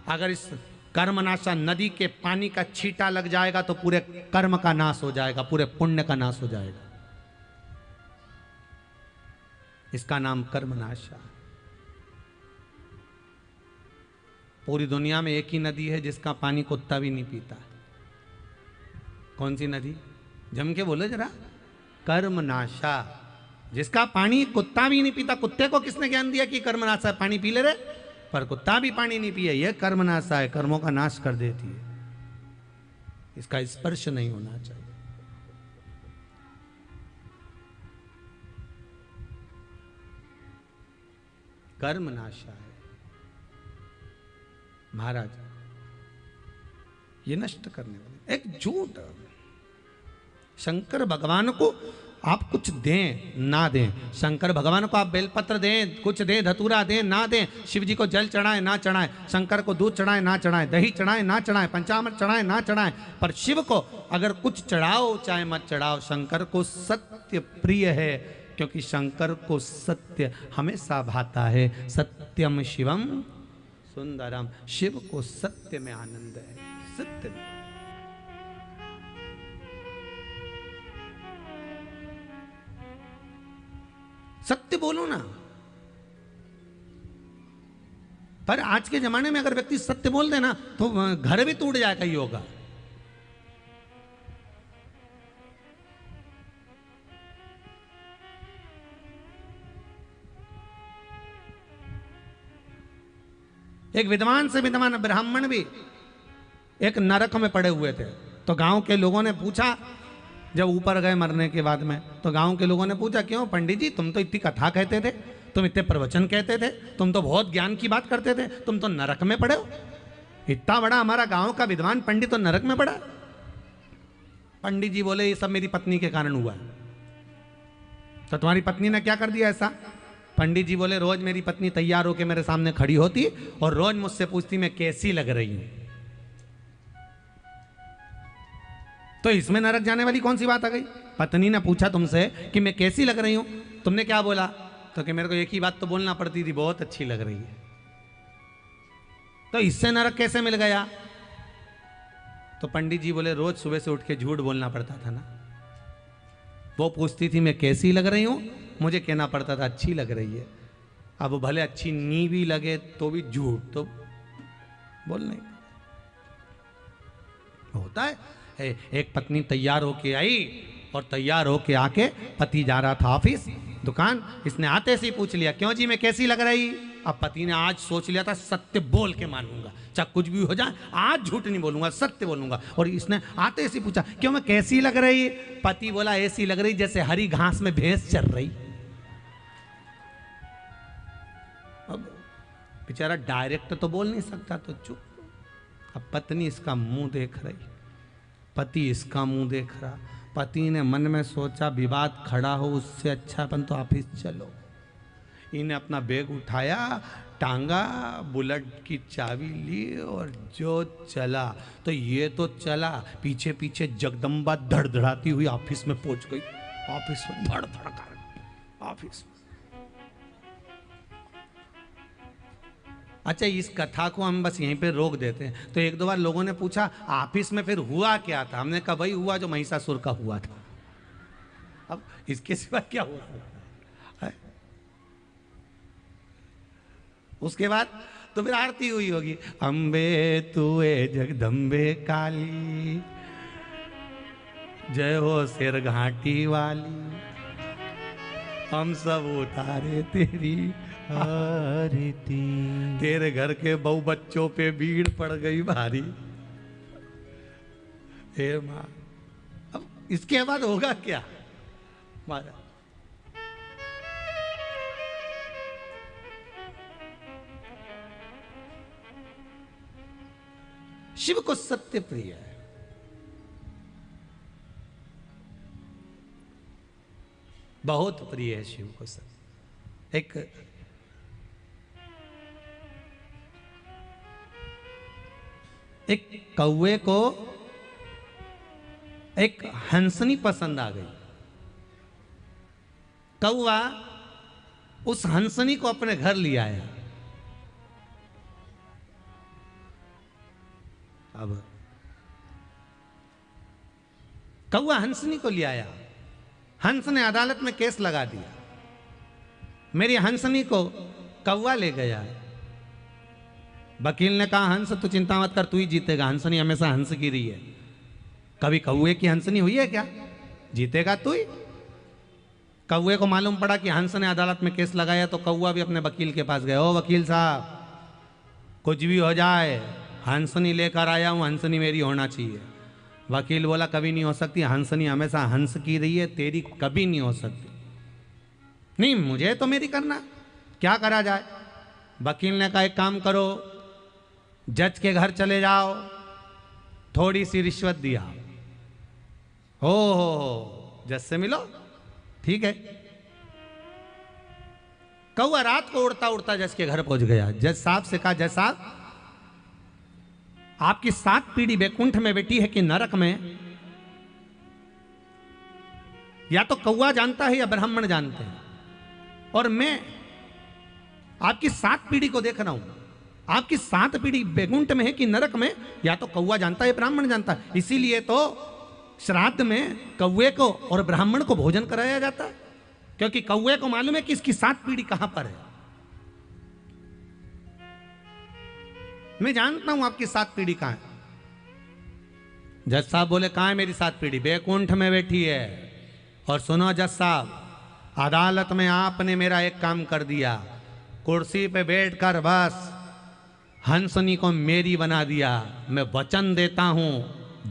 अगर इस कर्मनाशा नदी के पानी का छींटा लग जाएगा तो पूरे कर्म का नाश हो जाएगा, पूरे पुण्य का नाश हो जाएगा। इसका नाम कर्मनाशा। पूरी दुनिया में एक ही नदी है जिसका पानी कुत्ता भी नहीं पीता। कौन सी नदी? जम के बोलो जरा। कर्मनाशा, जिसका पानी कुत्ता भी नहीं पीता। कुत्ते को किसने ज्ञान दिया कि कर्मनाशा है, पानी पी ले रे, पर कुत्ता भी पानी नहीं पिए। यह कर्मनाशा है, कर्मों का नाश कर देती है। इसका स्पर्श नहीं होना चाहिए। कर्मनाशा है महाराज, ये नष्ट करने वाले एक झूठ। शंकर भगवान को आप कुछ दें ना दें, शंकर भगवान को आप बेलपत्र दें, कुछ दें, धतूरा दें ना दें, शिव जी को जल चढ़ाए ना चढ़ाए, शंकर को दूध चढ़ाए ना चढ़ाए, दही चढ़ाए ना चढ़ाए, पंचामृत चढ़ाए ना चढ़ाए, पर शिव को अगर कुछ चढ़ाओ चाहे मत चढ़ाओ, शंकर को सत्य प्रिय है, क्योंकि शंकर को सत्य हमेशा भाता है। सत्यम शिवम सुंदरम, शिव को सत्य में आनंद है, सत्य में। सत्य बोलो ना। पर आज के जमाने में अगर व्यक्ति सत्य बोल देना तो घर भी टूट जाएगा ही होगा। एक विद्वान से विद्वान ब्राह्मण भी एक नरक में पड़े हुए थे। तो गांव के लोगों ने पूछा, जब ऊपर गए मरने के बाद में, तो गांव के लोगों ने पूछा क्यों पंडित जी, तुम तो इतनी कथा कहते थे, तुम इतने प्रवचन कहते थे, तुम तो बहुत ज्ञान की बात करते थे, तुम तो नरक में पड़े हो। इतना बड़ा हमारा गांव का विद्वान पंडित तो नरक में पड़ा। पंडित जी बोले ये सब मेरी पत्नी के कारण हुआ है। तो तुम्हारी पत्नी ने क्या कर दिया ऐसा? पंडित जी बोले रोज मेरी पत्नी तैयार होकर मेरे सामने खड़ी होती और रोज मुझसे पूछती मैं कैसी लग रही हूं। तो इसमें नरक जाने वाली कौन सी बात आ गई? पत्नी ने पूछा तुमसे कि मैं कैसी लग रही हूं, तुमने क्या बोला? तो कि मेरे को एक ही बात तो बोलना पड़ती थी, बहुत अच्छी लग रही है। तो इससे नरक कैसे मिल गया? तो पंडित जी बोले रोज सुबह से उठ के झूठ बोलना पड़ता था ना। वो पूछती थी मैं कैसी लग रही हूं, मुझे कहना पड़ता था अच्छी लग रही है। अब भले अच्छी नी भी लगे तो भी झूठ तो बोलने होता है। एक पत्नी तैयार होके आई और तैयार होके आके पति जा रहा था ऑफिस दुकान, इसने आते से ही पूछ लिया क्यों जी मैं कैसी लग रही? अब पति ने आज सोच लिया था सत्य बोल के मानूंगा, चाहे कुछ भी हो जाए आज झूठ नहीं बोलूंगा, सत्य बोलूंगा। और इसने आते से पूछा क्यों मैं कैसी लग रही? पति बोला ऐसी लग रही जैसे हरी घास में भैंस चल रही। अब बेचारा डायरेक्ट तो बोल नहीं सकता तो चुप। अब पत्नी इसका मुंह देख रही, पति इसका मुंह देख रहा। पति ने मन में सोचा विवाद खड़ा हो उससे अच्छा अपन तो ऑफिस चलो। इन्हें अपना बैग उठाया, टांगा, बुलेट की चाबी ली और जो चला। तो ये तो चला, पीछे पीछे जगदम्बा धड़धड़ाती हुई ऑफिस में पहुंच गई। ऑफिस में धड़ धड़ कर ऑफिस में। अच्छा, इस कथा को हम बस यहीं पे रोक देते हैं। तो एक दो बार लोगों ने पूछा ऑफिस में फिर हुआ क्या था? हमने कहा वही हुआ जो महिषासुर का हुआ था। अब इसके सिवा क्या हुआ? उसके बाद तो फिर आरती हुई होगी, अम्बे तुए जगदम्बे काली, जय हो सिर घाटी वाली, हम सब उतारे तेरी आरती, तेरे घर के बहु बच्चों पे भीड़ पड़ गई भारी। हे मां, अब इसके बाद होगा क्या? महाराज शिव को सत्य प्रिय है। बहुत प्रिय है शिव को सत्य। एक कौवे को एक हंसनी पसंद आ गई। कौवा उस हंसनी को अपने घर ले आया। अब कौवा हंसनी को ले आया, हंस ने अदालत में केस लगा दिया, मेरी हंसनी को कौवा ले गया। वकील ने कहा हंस तू चिंता मत कर, तू ही जीतेगा, हंसनी हमेशा हंस की रही है, कभी कौवे की हंसनी हुई है क्या? जीतेगा तू ही। कौवे को मालूम पड़ा कि हंस ने अदालत में केस लगाया, तो कौवा भी अपने वकील के पास गया। ओ वकील साहब, कुछ भी हो जाए, हंसनी लेकर आया हूं, हंसनी मेरी होना चाहिए। वकील बोला कभी नहीं हो सकती, हंसनी हमेशा हंस की रही है, तेरी कभी नहीं हो सकती। नहीं, मुझे तो मेरी करना, क्या करा जाए? वकील ने कहा एक काम करो, जज के घर चले जाओ, थोड़ी सी रिश्वत दिया, हो जज से मिलो, ठीक है। कौवा रात को उड़ता उड़ता जज के घर पहुंच गया। जज साहब से कहा जज साहब, आपकी 7 पीढ़ी वैकुंठ में बैठी है कि नरक में? या तो कौवा जानता है या ब्राह्मण जानते हैं, और मैं आपकी 7 पीढ़ी को देख रहा हूं। आपकी 7 पीढ़ी वैकुंठ में है कि नरक में? या तो कौवा जानता है, ब्राह्मण जानता है। इसीलिए तो श्राद्ध में कौवे को और ब्राह्मण को भोजन कराया जाता है, क्योंकि कौवे को मालूम है कि इसकी 7 पीढ़ी कहां पर है। मैं जानता हूं आपकी 7 पीढ़ी कहां है। जज साहब बोले कहां है मेरी 7 पीढ़ी? वैकुंठ में बैठी है। और सुनो जज साहब, अदालत में आपने मेरा एक काम कर दिया, कुर्सी पे बैठकर बस हंसनी को मेरी बना दिया। मैं वचन देता हूं,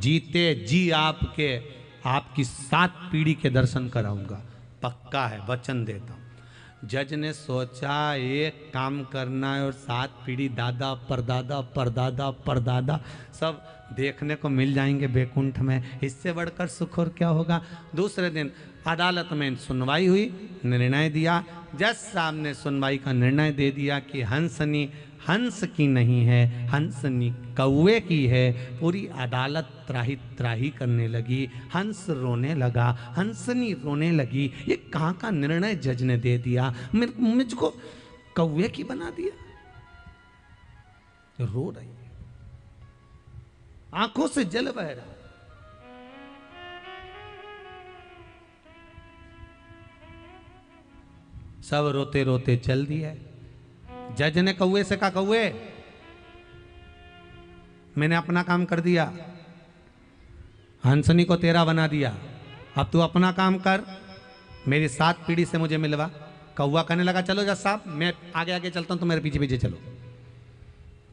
जीते जी आपकी 7 पीढ़ी के दर्शन कराऊंगा। पक्का है, वचन देता हूं। जज ने सोचा एक काम करना है और 7 पीढ़ी दादा परदादा परदादा परदादा सब देखने को मिल जाएंगे बैकुंठ में, इससे बढ़कर सुख और क्या होगा। दूसरे दिन अदालत में सुनवाई हुई, निर्णय दिया। जज साहब ने सुनवाई का निर्णय दे दिया कि हंसनी हंस की नहीं है, हंसनी कौवे की है। पूरी अदालत त्राही त्राही करने लगी, हंस रोने लगा, हंसनी रोने लगी। ये कहाँ का निर्णय जज ने दे दिया, मुझको कौवे की बना दिया। रो रही है, आंखों से जल बह रहा। सब रोते रोते चल दिया। जज ने कौवे से कहा, कौवे मैंने अपना काम कर दिया, हंसनी को तेरा बना दिया, अब तू अपना काम कर, मेरी 7 पीढ़ी से मुझे मिलवा। कौवा कहने लगा, चलो जज साहब मैं आगे आगे चलता हूं, तो मेरे पीछे पीछे चलो।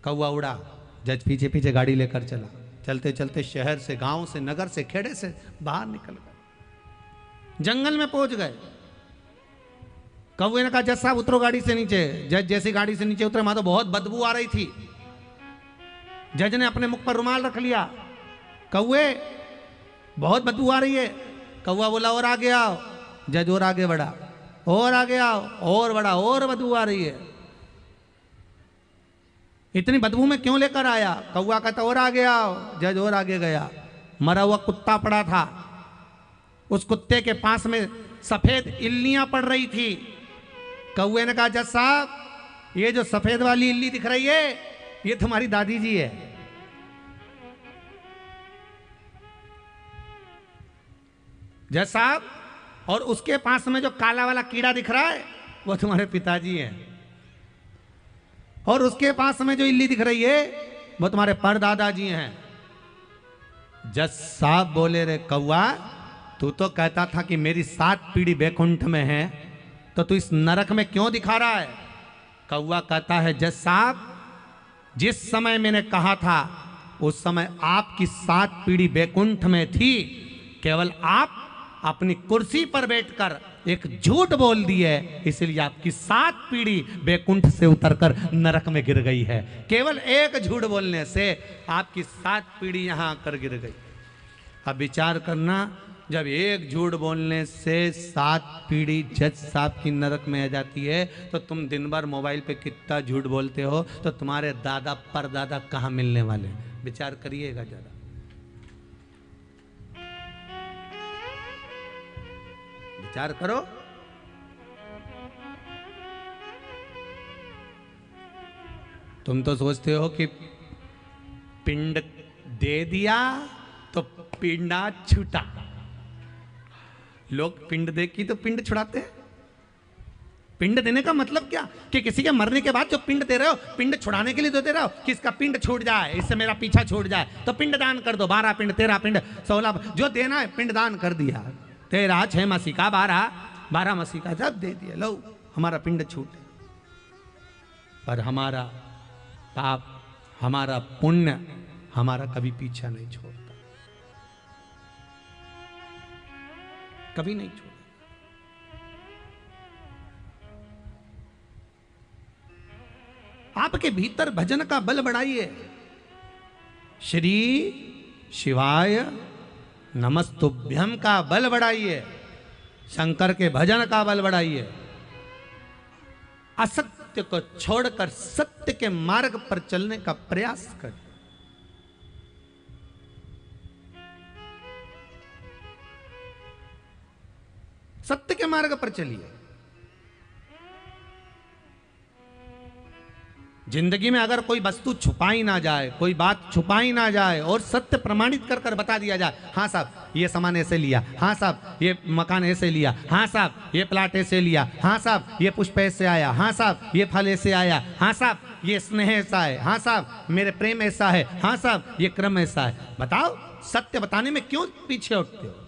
कौवा उड़ा, जज पीछे पीछे गाड़ी लेकर चला। चलते चलते शहर से, गांव से, नगर से, खेड़े से बाहर निकल गए, जंगल में पहुंच गए। कौवे ने कहा, जज साहब उतरो गाड़ी से नीचे। जज जैसी गाड़ी से नीचे उतरे, वहां तो बहुत बदबू आ रही थी। जज ने अपने मुख पर रुमाल रख लिया। कौवे बहुत बदबू आ रही है। कौवा बोला, और आगे आओ। जज और आगे बढ़ा, और आगे आओ, और बढ़ा, और बदबू आ रही है। इतनी बदबू में क्यों लेकर आया? कौवा कहता, और आगे आओ। जज और आगे गया। मरा हुआ कुत्ता पड़ा था, उस कुत्ते के पास में सफेद इल्लियां पड़ रही थी। कौवे ने कहा, जज साहब ये जो सफेद वाली इल्ली दिख रही है, ये तुम्हारी दादी जी है। जज साहब, और उसके पास में जो काला वाला कीड़ा दिख रहा है, वो तुम्हारे पिताजी हैं। और उसके पास में जो इल्ली दिख रही है, वो तुम्हारे परदादा जी हैं। जज साहब बोले, रे कौवा, तू तो कहता था कि मेरी 7 पीढ़ी बैकुंठ में है, तो तू इस नरक में क्यों दिखा रहा है? कौवा कहता है, जज साहब जिस समय मैंने कहा था उस समय आपकी 7 पीढ़ी बैकुंठ में थी, केवल आप अपनी कुर्सी पर बैठकर एक झूठ बोल दिए, इसलिए आपकी 7 पीढ़ी बैकुंठ से उतरकर नरक में गिर गई है। केवल एक झूठ बोलने से आपकी 7 पीढ़ी यहां आकर गिर गई। अब विचार करना, जब एक झूठ बोलने से 7 पीढ़ी जज साहब की नरक में आ जाती है, तो तुम दिन भर मोबाइल पे कितना झूठ बोलते हो, तो तुम्हारे दादा परदादा कहां मिलने वाले? विचार करिएगा जरा। विचार करो। तुम तो सोचते हो कि पिंड दे दिया तो पिंडा छूटा। लोग पिंड दे की तो पिंड छुड़ाते हैं। पिंड देने का मतलब क्या? कि किसी के मरने के बाद जो पिंड दे रहे हो, पिंड छुड़ाने के लिए तो दे रहे हो कि इसका पिंड छूट जाए, इससे मेरा पीछा छूट जाए, तो पिंड दान कर दो। 12 पिंड, 13 पिंड, 16 जो देना है पिंड दान कर दिया। 13, 6 मसीका, 12 मसीका सब दे दिया, लो हमारा पिंड छूट। पर हमारा पाप, हमारा पुण्य हमारा कभी पीछा नहीं छोड़ता, कभी नहीं छोड़ा। आपके भीतर भजन का बल बढ़ाइए। श्री शिवाय नमस्तुभ्यम का बल बढ़ाइए, शंकर के भजन का बल बढ़ाइए। असत्य को छोड़कर सत्य के मार्ग पर चलने का प्रयास करें। सत्य के मार्ग पर चलिए। जिंदगी में अगर कोई वस्तु छुपाई ना जाए, कोई बात छुपाई ना जाए और सत्य प्रमाणित कर कर बता दिया जाए, हाँ साहब ये सामान ऐसे लिया, हाँ साहब ये मकान ऐसे लिया, हाँ साहब ये प्लाट ऐसे लिया, हाँ साहब ये पुष्प ऐसे आया, हाँ साहब ये फल ऐसे आया, हाँ साहब ये स्नेह ऐसा है, हाँ साहब मेरे प्रेम ऐसा है, हाँ साहब ये क्रम ऐसा है। बताओ सत्य बताने में क्यों पीछे उठते हो?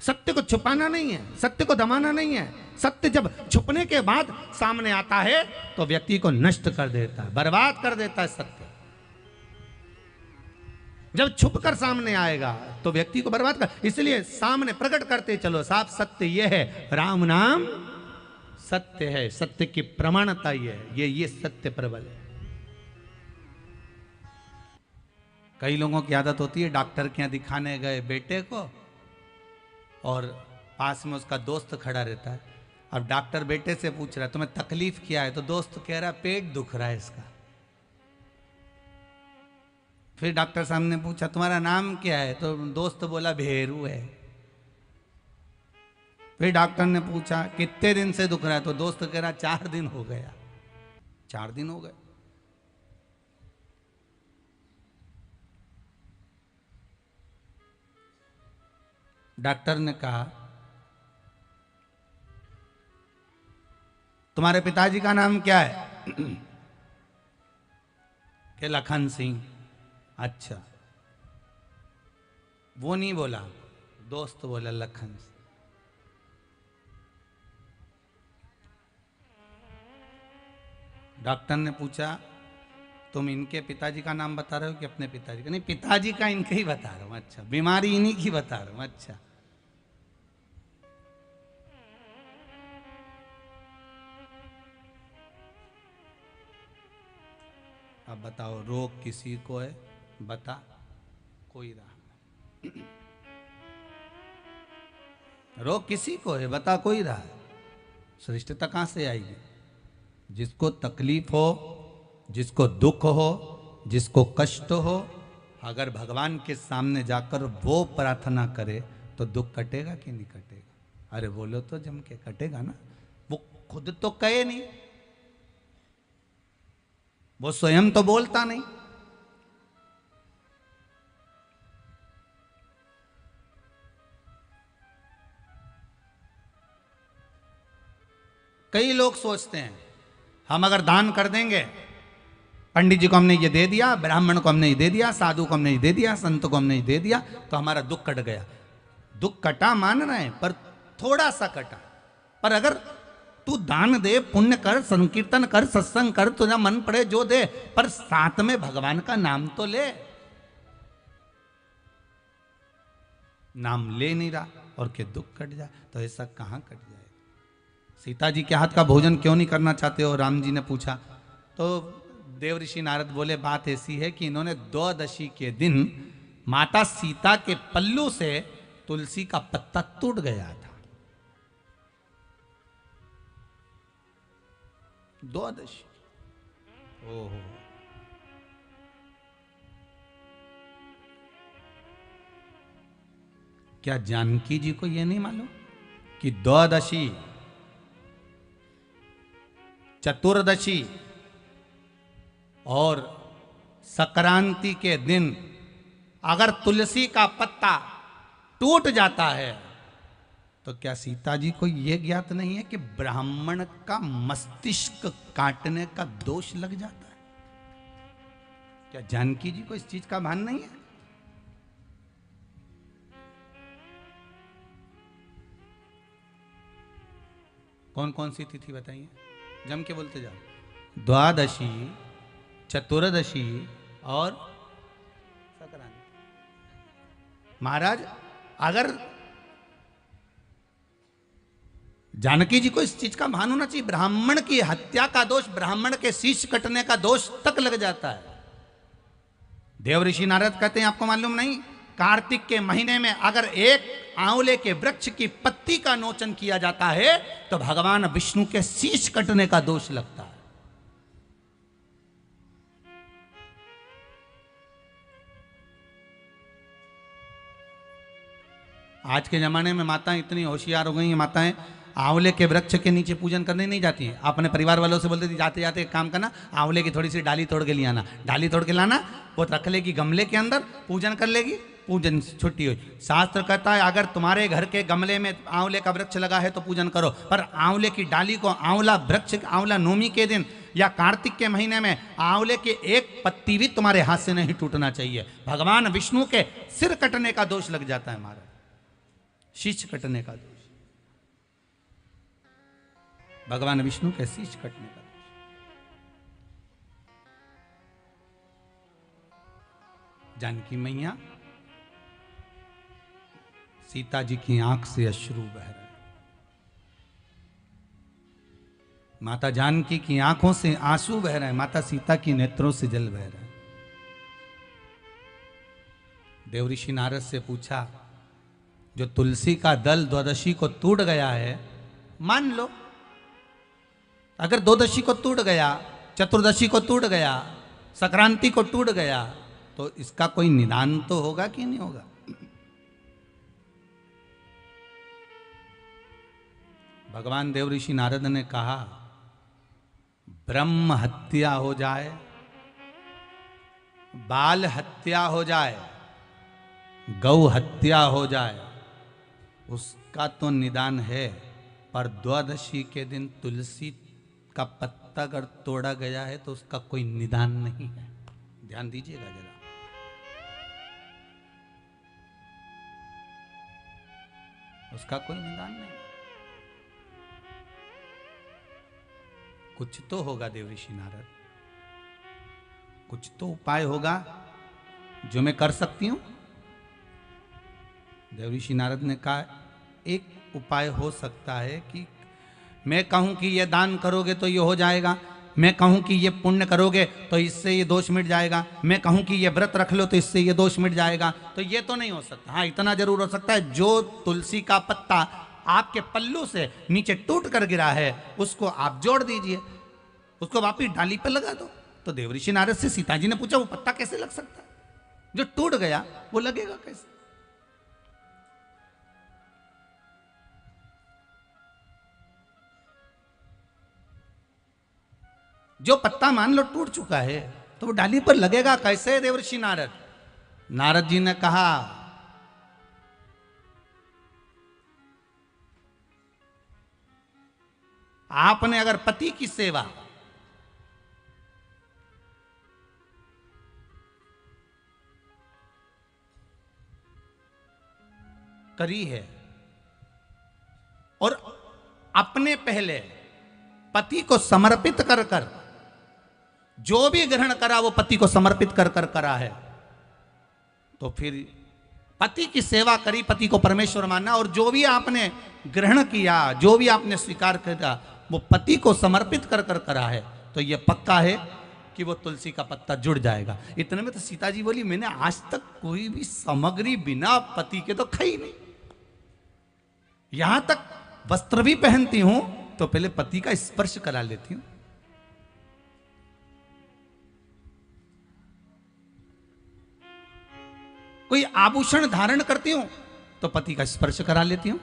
सत्य को छुपाना नहीं है, सत्य को दबाना नहीं है। सत्य जब छुपने के बाद सामने आता है तो व्यक्ति को नष्ट कर देता है, बर्बाद कर देता है। सत्य जब छुपकर सामने आएगा तो व्यक्ति को बर्बाद कर, इसलिए सामने प्रकट करते चलो। साफ सत्य यह है, राम नाम सत्य है, सत्य की प्रमाणता ये सत्य प्रबल है। कई लोगों की आदत होती है, डॉक्टर के यहाँ दिखाने गए बेटे को और पास में उसका दोस्त खड़ा रहता है। अब डॉक्टर बेटे से पूछ रहा है तुम्हें तकलीफ क्या है, तो दोस्त कह रहा है पेट दुख रहा है इसका। फिर डॉक्टर साहब ने पूछा तुम्हारा नाम क्या है, तो दोस्त बोला भेरू है। फिर डॉक्टर ने पूछा कितने दिन से दुख रहा है, तो दोस्त कह रहा 4 दिन हो गया। 4 दिन हो गए। डॉक्टर ने कहा तुम्हारे पिताजी का नाम क्या है? कि लखन सिंह। अच्छा, वो नहीं बोला, दोस्त बोला लखन सिंह। डॉक्टर ने पूछा तुम इनके पिताजी का नाम बता रहे हो कि अपने पिताजी का? नहीं, पिताजी का इनके ही बता रहा हूं। अच्छा, बीमारी इन्हीं की बता रहा हूं। अच्छा, अब बताओ रोग किसी को है, बता कोई रहा। रोग किसी को है, बता कोई रहा। श्रेष्ठता कहां से आएगी? जिसको तकलीफ हो, जिसको दुख हो, जिसको कष्ट हो, अगर भगवान के सामने जाकर वो प्रार्थना करे तो दुख कटेगा कि नहीं कटेगा? अरे बोलो तो जम के, कटेगा ना। वो खुद तो कहे नहीं, वो स्वयं तो बोलता नहीं। कई लोग सोचते हैं हम अगर दान कर देंगे, पंडित जी को हमने ये दे दिया, ब्राह्मण को हमने ये दे दिया, साधु को हमने ये दे दिया, संत को हमने ये दे दिया, तो हमारा दुख कट गया। दुख कटा मान रहे हैं, पर थोड़ा सा कटा। पर अगर तू दान दे, पुण्य कर, संकीर्तन कर, सत्संग कर, तुझा मन पड़े जो दे, पर साथ में भगवान का नाम तो ले। नाम ले नहीं रहा और के दुख कट जाए, तो ऐसा कहां कट जाए? सीता जी के हाथ का भोजन क्यों नहीं करना चाहते हो? राम जी ने पूछा। तो देवऋषि नारद बोले बात ऐसी है कि इन्होंने द्वादशी के दिन माता सीता के पल्लू से तुलसी का पत्ता टूट गया था। द्वादशी। ओहो, क्या जानकी जी को यह नहीं मालूम कि द्वादशी, चतुर्दशी और संक्रांति के दिन अगर तुलसी का पत्ता टूट जाता है तो क्या सीता जी को यह ज्ञात नहीं है कि ब्राह्मण का मस्तिष्क काटने का दोष लग जाता है? क्या जानकी जी को इस चीज का भान नहीं है? कौन कौन सी तिथि बताइए, जम के बोलते जाओ। द्वादशी, चतुर्दशी और संक्रांति। महाराज, अगर जानकी जी को इस चीज का भान होना चाहिए, ब्राह्मण की हत्या का दोष, ब्राह्मण के शीश कटने का दोष तक लग जाता है। देवऋषि नारद कहते हैं आपको मालूम नहीं, कार्तिक के महीने में अगर एक आंवले के वृक्ष की पत्ती का नोचन किया जाता है तो भगवान विष्णु के शीश कटने का दोष लगता है। आज के जमाने में माताएं इतनी होशियार हो गई हैं, माताएं आंवले के वृक्ष के नीचे पूजन करने नहीं जाती हैं। अपने परिवार वालों से बोलते थी जाते जाते एक काम करना, आंवले की थोड़ी सी डाली तोड़ के ले आना, डाली तोड़ के लाना, वो रख लेगी गमले के अंदर, पूजन कर लेगी, पूजन छुट्टी हुई। शास्त्र कहता है अगर तुम्हारे घर के गमले में आंवले का वृक्ष लगा है तो पूजन करो, पर आंवले की डाली को आंवला वृक्ष, आंवला नवमी के दिन या कार्तिक के महीने में आंवले की एक पत्ती भी तुम्हारे हाथ से नहीं टूटना चाहिए। भगवान विष्णु के सिर कटने का दोष लग जाता है महाराज, शीश कटने का दोष, भगवान विष्णु के शीश कटने का दोष। जानकी मैया, सीता जी की आंख से अश्रु बह रहे, माता जानकी की आंखों से आंसू बह रहे हैं, माता सीता की नेत्रों से जल बह रहा है। देवऋषि नारद से पूछा, जो तुलसी का दल द्वादशी को टूट गया है, मान लो अगर द्वादशी को टूट गया, चतुर्दशी को टूट गया, संक्रांति को टूट गया, तो इसका कोई निदान तो होगा कि नहीं होगा? भगवान देवऋषि नारद ने कहा, ब्रह्म हत्या हो जाए, बाल हत्या हो जाए, गौ हत्या हो जाए, उसका तो निदान है, पर द्वादशी के दिन तुलसी का पत्ता अगर तोड़ा गया है तो उसका कोई निदान नहीं है। ध्यान दीजिएगा जरा। उसका कोई निदान नहीं। कुछ तो होगा देवऋषि नारद, कुछ तो उपाय होगा जो मैं कर सकती हूं। देवऋषि नारद ने कहा, एक उपाय हो सकता है कि मैं कहूं कि ये दान करोगे तो ये हो जाएगा, मैं कहूं कि ये पुण्य करोगे तो इससे ये दोष मिट जाएगा, मैं कहूं कि ये व्रत रख लो तो इससे ये दोष मिट जाएगा, तो ये तो नहीं हो सकता। हाँ, इतना जरूर हो सकता है, जो तुलसी का पत्ता आपके पल्लू से नीचे टूट कर गिरा है उसको आप जोड़ दीजिए, उसको वापिस डाली पर लगा दो। तो देवऋषि नारद से सीता जी ने पूछा, वो पत्ता कैसे लग सकता है? जो टूट गया वो लगेगा कैसे? जो पत्ता मान लो टूट चुका है तो वो डाली पर लगेगा कैसे देवऋषि नारद? नारद जी ने कहा, आपने अगर पति की सेवा करी है और अपने पहले पति को समर्पित कर कर जो भी ग्रहण करा वो पति को समर्पित कर कर करा है, तो फिर पति की सेवा करी, पति को परमेश्वर माना, और जो भी आपने ग्रहण किया, जो भी आपने स्वीकार किया वो पति को समर्पित कर कर करा है, तो ये पक्का है कि वो तुलसी का पत्ता जुड़ जाएगा। इतने में तो सीता जी बोली, मैंने आज तक कोई भी सामग्री बिना पति के तो खाई नहीं, यहां तक वस्त्र भी पहनती हूं तो पहले पति का स्पर्श करा लेती हूं। कोई आभूषण धारण करती हूं तो पति का स्पर्श करा लेती हूं।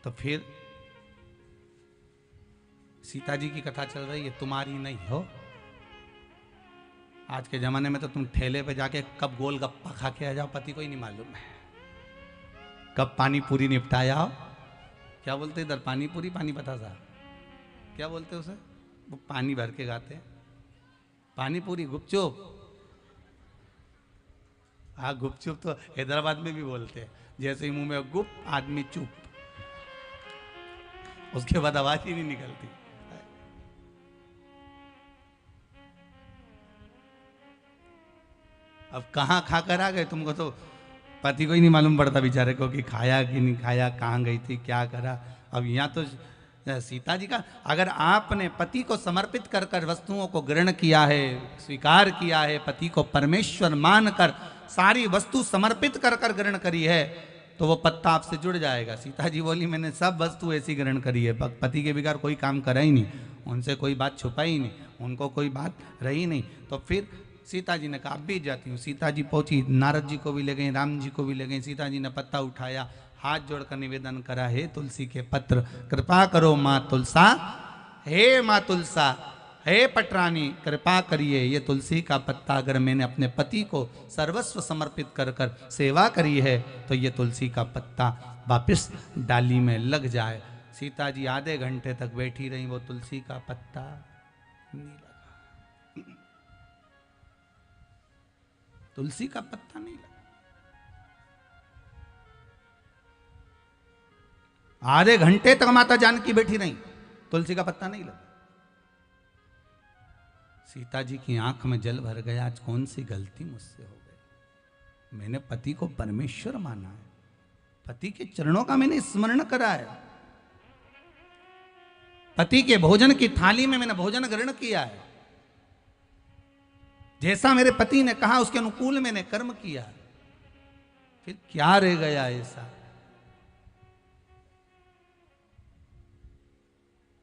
तो फिर सीता जी की कथा चल रही है, तुम्हारी नहीं हो। आज के जमाने में तो तुम ठेले पे जाके कब गोलगप्पा खा के आ जाओ पति को ही नहीं मालूम है, कब पानी पूरी निपटाया हो। क्या बोलते इधर? पानी पूरी, पानी बतासा, क्या बोलते उसे? वो पानी भर के गाते हैं, पानी पूरी, गुपचुप। हाँ, गुपचुप तो हैदराबाद में भी बोलते हैं, जैसे ही मुंह में गुप आदमी चुप, उसके बाद आवाज ही नहीं निकलती। अब कहाँ खा कर आ गए, तुमको तो पति को ही नहीं मालूम पड़ता बेचारे को कि खाया कि नहीं खाया, कहाँ गई थी, क्या करा। अब यहाँ तो सीता जी का, अगर आपने पति को समर्पित कर कर वस्तुओं को ग्रहण किया है, स्वीकार किया है, पति को परमेश्वर मानकर सारी वस्तु समर्पित कर कर ग्रहण करी है, तो वो पत्ता आपसे जुड़ जाएगा। सीता जी बोली, मैंने सब वस्तु ऐसी ग्रहण करी है, पति के बिगाड़ कोई काम करा ही नहीं, उनसे कोई बात छुपाई नहीं, उनको कोई बात रही नहीं। तो फिर सीता जी ने कहा, अब भी जाती हूँ। सीता जी पहुंची, नारद जी को भी ले गई, राम जी को भी ले गई। सीता जी ने पत्ता उठाया, हाथ जोड़कर निवेदन करा, हे तुलसी के पत्र, कृपा करो माँ तुलसा, हे माँ तुलसा, हे पटरानी, कृपा करिए, ये तुलसी का पत्ता अगर मैंने अपने पति को सर्वस्व समर्पित कर कर सेवा करी है तो ये तुलसी का पत्ता वापस डाली में लग जाए। सीता जी आधे घंटे तक बैठी रही, वो तुलसी का पत्ता नहीं लगा, तुलसी का पत्ता नहीं लगा। आधे घंटे तक माता जानकी बैठी रही, तुलसी का पत्ता नहीं लगा। सीता जी की आंख में जल भर गया, आज कौन सी गलती मुझसे हो गई। मैंने पति को परमेश्वर माना है, पति के चरणों का मैंने स्मरण करा है, पति के भोजन की थाली में मैंने भोजन ग्रहण किया है, जैसा मेरे पति ने कहा उसके अनुकूल मैंने कर्म किया, फिर क्या रह गया ऐसा।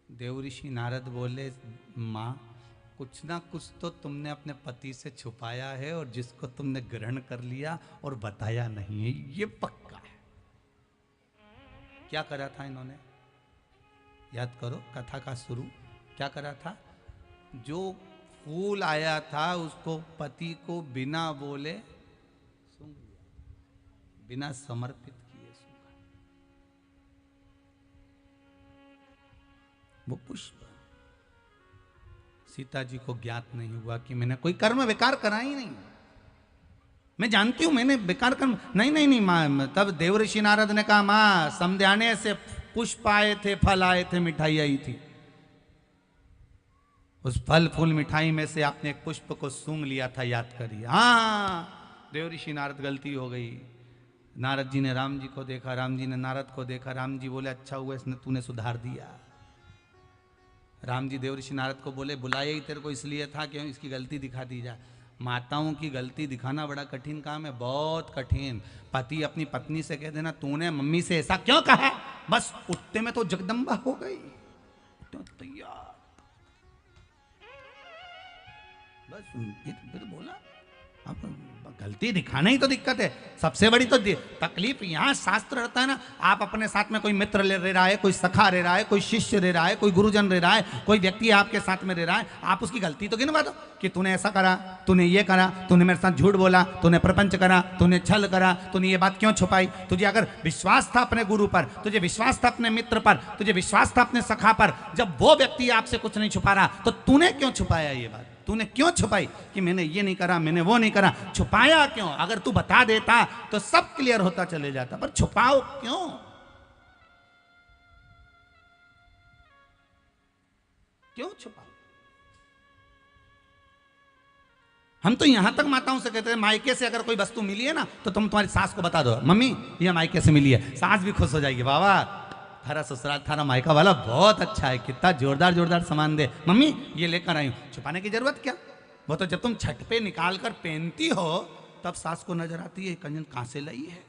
देव ऋषि नारद बोले, मां कुछ ना कुछ तो तुमने अपने पति से छुपाया है और जिसको तुमने ग्रहण कर लिया और बताया नहीं है, ये पक्का है। क्या करा था इन्होंने, याद करो कथा का शुरू क्या करा था। जो फूल आया था उसको पति को बिना बोले सूंघ लिया, बिना समर्पित किए सूंघा। वो पुष्प सीता जी को ज्ञात नहीं हुआ कि मैंने कोई कर्म बेकार करा ही नहीं। मैं जानती हूं मैंने बेकार कर्म नहीं मां। तब देवऋषि नारद ने कहा, मां समध्याने से पुष्प आए थे, फल आए थे, मिठाई आई थी, उस फल फूल मिठाई में से आपने एक पुष्प को सूंघ लिया था, याद करिए। हाँ देवऋषि नारद गलती हो गई। नारद जी ने राम जी को देखा, राम जी ने नारद को देखा, राम जी बोले अच्छा हुआ इसने तूने सुधार दिया। राम जी देवऋषि नारद को बोले, बुलाया ही तेरे को इसलिए था कि इसकी गलती दिखा दी जाए। माताओं की गलती दिखाना बड़ा कठिन काम है, बहुत कठिन। पति अपनी पत्नी से कह देना तूने मम्मी से ऐसा क्यों कहा, बस उठते में तो जगदम्बा हो गई, तैयार बस फिर बोला। अब गलती दिखाना ही तो दिक्कत है। सबसे बड़ी तो तकलीफ यहाँ शास्त्र रहता है ना, आप अपने साथ में कोई मित्र ले रहा है, कोई सखा रह रहा है, कोई शिष्य रह रहा है, कोई गुरुजन रह रहा है, कोई व्यक्ति आपके साथ में रह रहा है, आप उसकी गलती तो गिनवा दो कि तूने ऐसा करा, तूने ये करा, तूने मेरे साथ झूठ बोला, तूने प्रपंच करा, तूने छल करा, तूने ये बात क्यों छुपाई। तुझे अगर विश्वास था अपने गुरु पर, तुझे विश्वास था अपने मित्र पर, तुझे विश्वास था अपने सखा पर, जब वो व्यक्ति आपसे कुछ नहीं छुपा रहा तो तूने क्यों छुपाया ये बात, तूने क्यों छुपाई कि मैंने ये नहीं करा, मैंने वो नहीं करा। छुपाया क्यों, अगर तू बता देता तो सब क्लियर होता चले जाता, पर छुपाओ क्यों। क्यों छुपाओ। हम तो यहां तक माताओं से कहते हैं, मायके से अगर कोई वस्तु मिली है ना तो तुम तुम्हारी सास को बता दो, मम्मी ये मायके से मिली है। सास भी खुश हो जाएगी, बाबा थारा ससुराल थारा मायका वाला बहुत अच्छा है, कितना जोरदार जोरदार सामान दे, मम्मी ये लेकर आई हूं। छुपाने की जरूरत क्या, वो तो जब तुम छठ पे निकाल कर पहनती हो तब सास को नजर आती है कंजन कहां से लाई है,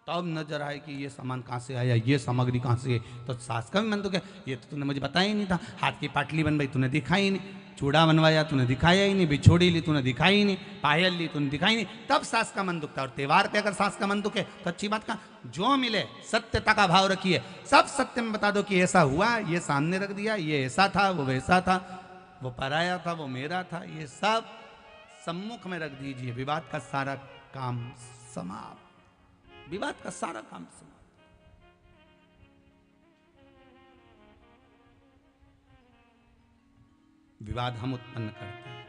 तब नजर आए कि ये सामान कहां से आया, ये सामग्री कहां से है। तो सास का भी मन तो क्या, ये तो तूने मुझे बताया ही नहीं था, हाथ की पाटली बनवाई तूने दिखाई ही नहीं, चूड़ा बनवाया तूने दिखाया ही नहीं, बिछोड़ी ली तूने दिखाई ही नहीं, पायल ली तूने दिखाई नहीं, तब सास का मन दुखता। और त्योहार पे अगर सास का मन दुखे तो अच्छी बात का, जो मिले सत्यता का भाव रखिए, सब सत्य में बता दो कि ऐसा हुआ, ये सामने रख दिया, ये ऐसा था, वो वैसा था, वो पराया था, वो मेरा था, ये सब सम्मुख में रख दीजिए। विवाद का सारा काम समाप्त, विवाद का सारा काम समाप्त। विवाद हम उत्पन्न करते हैं।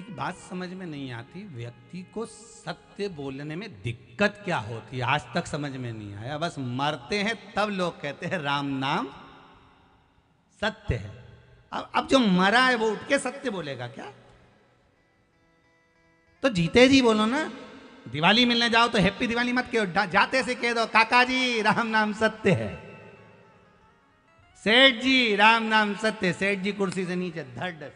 एक बात समझ में नहीं आती, व्यक्ति को सत्य बोलने में दिक्कत क्या होती है, आज तक समझ में नहीं आया। बस मरते हैं तब लोग कहते हैं राम नाम सत्य है। अब जो मरा है वो उठ के सत्य बोलेगा क्या, तो जीते जी बोलो ना। दिवाली मिलने जाओ तो हैप्पी दिवाली मत कहो, जाते से कह दो काका जी राम नाम सत्य है, सेठ जी राम नाम सत्य। सेठ जी कुर्सी से नीचे धड़,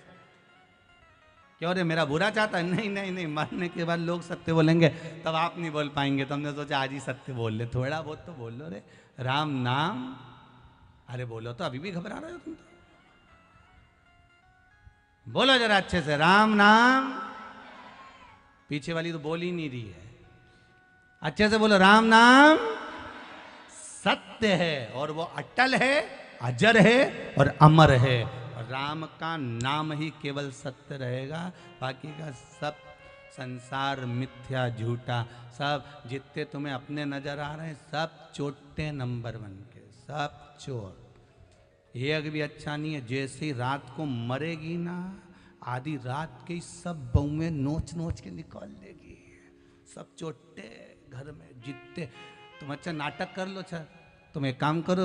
क्यों रे मेरा बुरा चाहता है, नहीं नहीं नहीं, मरने के बाद लोग सत्य बोलेंगे तब आप नहीं बोल पाएंगे, तो हमने सोचा आज ही सत्य बोल ले, थोड़ा बहुत तो बोल लो रे राम नाम। अरे बोलो तो, अभी भी घबरा रहे हो तुम तो, बोलो जरा अच्छे से राम नाम। पीछे वाली तो बोल ही नहीं रही है, अच्छे से बोलो राम नाम सत्य है, और वो अटल है, अजर है और अमर है। राम का नाम ही केवल सत्य रहेगा, बाकी का सब संसार मिथ्या झूठा, सब जितने तुम्हें अपने नजर आ रहे हैं सब चोटे नंबर 1 के, सब चोर। एक भी अच्छा नहीं है। जैसे रात को मरेगी ना, आधी रात के सब बहुएं नोच नोच के निकाल लेगी, सब चोटे घर में जितने। तुम अच्छा नाटक कर लो, अच्छा तुम एक काम करो,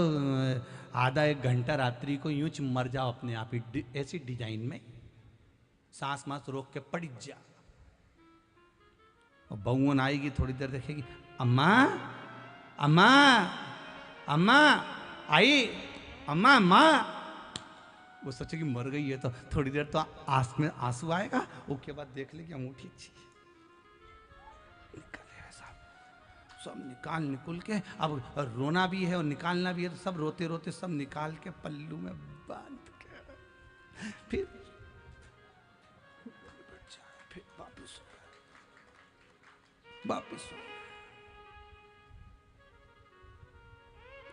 आधा 1 घंटा रात्रि को यूं मर जाओ अपने आप ही, ऐसी डिजाइन में सांस मास रोक के पड़ जा, और बहुन आएगी थोड़ी देर देखेगी, अम्मा अम्मा अम्मा आई, अम्मा अम्मा। वो सोचे कि मर गई है तो थोड़ी देर तो आंख में आंसू आएगा, उसके बाद देख ले कि अंगूठी अच्छी सब निकुल के। अब रोना भी है और निकालना भी है, तो सब रोते रोते सब निकाल के पल्लू में बांध के फिर वापिस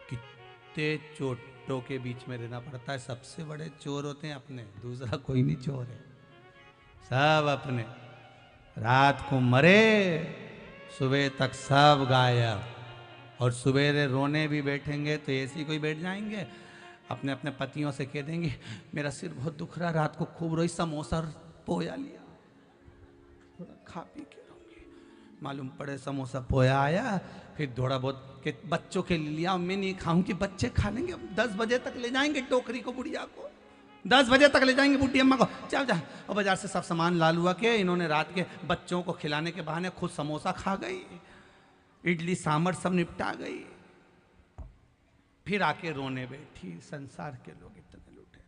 कितने चोटों के बीच में रहना पड़ता है। सबसे बड़े चोर होते हैं अपने, दूसरा कोई नहीं चोर है, सब अपने। रात को मरे, सुबह तक सब गायब। और सवेरे रोने भी बैठेंगे तो ऐसे ही कोई बैठ जाएंगे, अपने अपने पतियों से कह देंगे मेरा सिर बहुत दुख रहा, रात को खूब रोई, समोसा पोया लिया, थोड़ा खा पी के रहूंगी। मालूम पड़े समोसा पोया आया, फिर थोड़ा बहुत के बच्चों के लिए लिया, मैं नहीं खाऊंगी, बच्चे खा लेंगे। 10 बजे तक ले जाएंगे टोकरी को, बुढ़िया को 10 बजे तक ले जाएंगे, बुढ़ी अम्मा को चल जा। और बाजार से सब सामान ला लुआ के इन्होंने रात के बच्चों को खिलाने के बहाने खुद समोसा खा गई, इडली सांभर सब निपटा गई। फिर आके रोने बैठी, संसार के लोग इतने लूटे।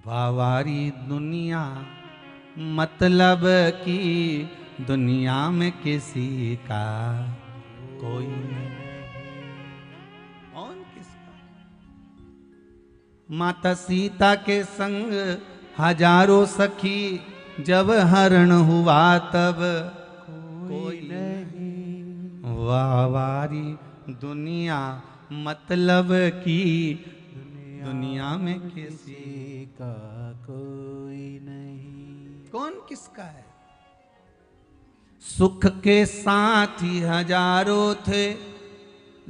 बावारी दुनिया मतलब की, दुनिया में किसी का कोई नहीं। और किसका? माता सीता के संग हजारों सखी, जब हरण हुआ तब कोई नहीं। वावारी दुनिया मतलब की, दुनिया में किसी का कोई नहीं। कौन किसका है? सुख के साथी हजारों थे,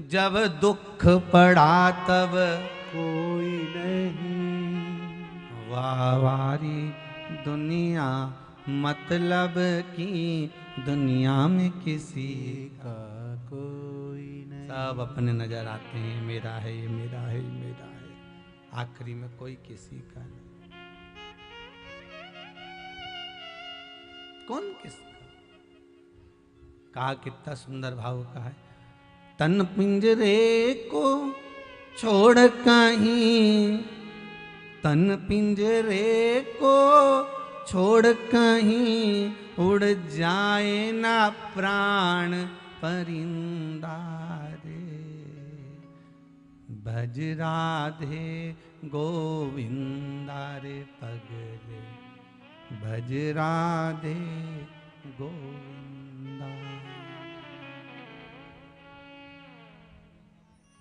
जब दुख पड़ा तब कोई नहीं। वावारी दुनिया मतलब की, दुनिया में किसी का कोई नहीं। सब अपने नजर आते हैं, मेरा है ये, मेरा है ये, मेरा है। आखिरी में कोई किसी का नहीं। कौन किसका? कहा कितना सुंदर भाव का है। तन पिंजरे को छोड़ कहीं, तन पिंजरे को छोड़ कहीं, उड़ जाए ना प्राण परिंदा रे। भज राधे गोविंदा रे पगले, भज राधे गोविंदा।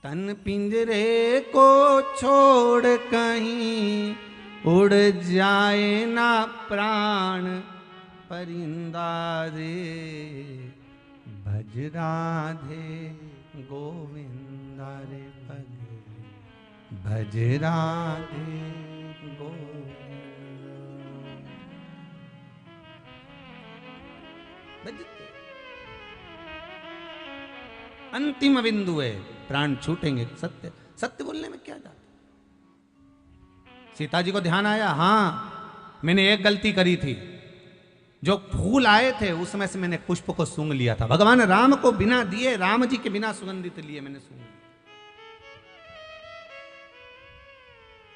तन पिंजरे को छोड़ कहीं, उड़ जाए ना प्राण परिंदा रे। भज राधे गोविंदा रे पगले, भज राधे गोविंदा। अंतिम बिंदु है, प्राण छूटेंगे। सत्य सत्य बोलने में क्या जाता। सीता जी को ध्यान आया, हाँ मैंने एक गलती करी थी, जो फूल आए थे उसमें से मैंने पुष्प को सूंघ लिया था। भगवान राम को बिना दिए, राम जी के बिना सुगंधित लिए मैंने सूंघ लिया।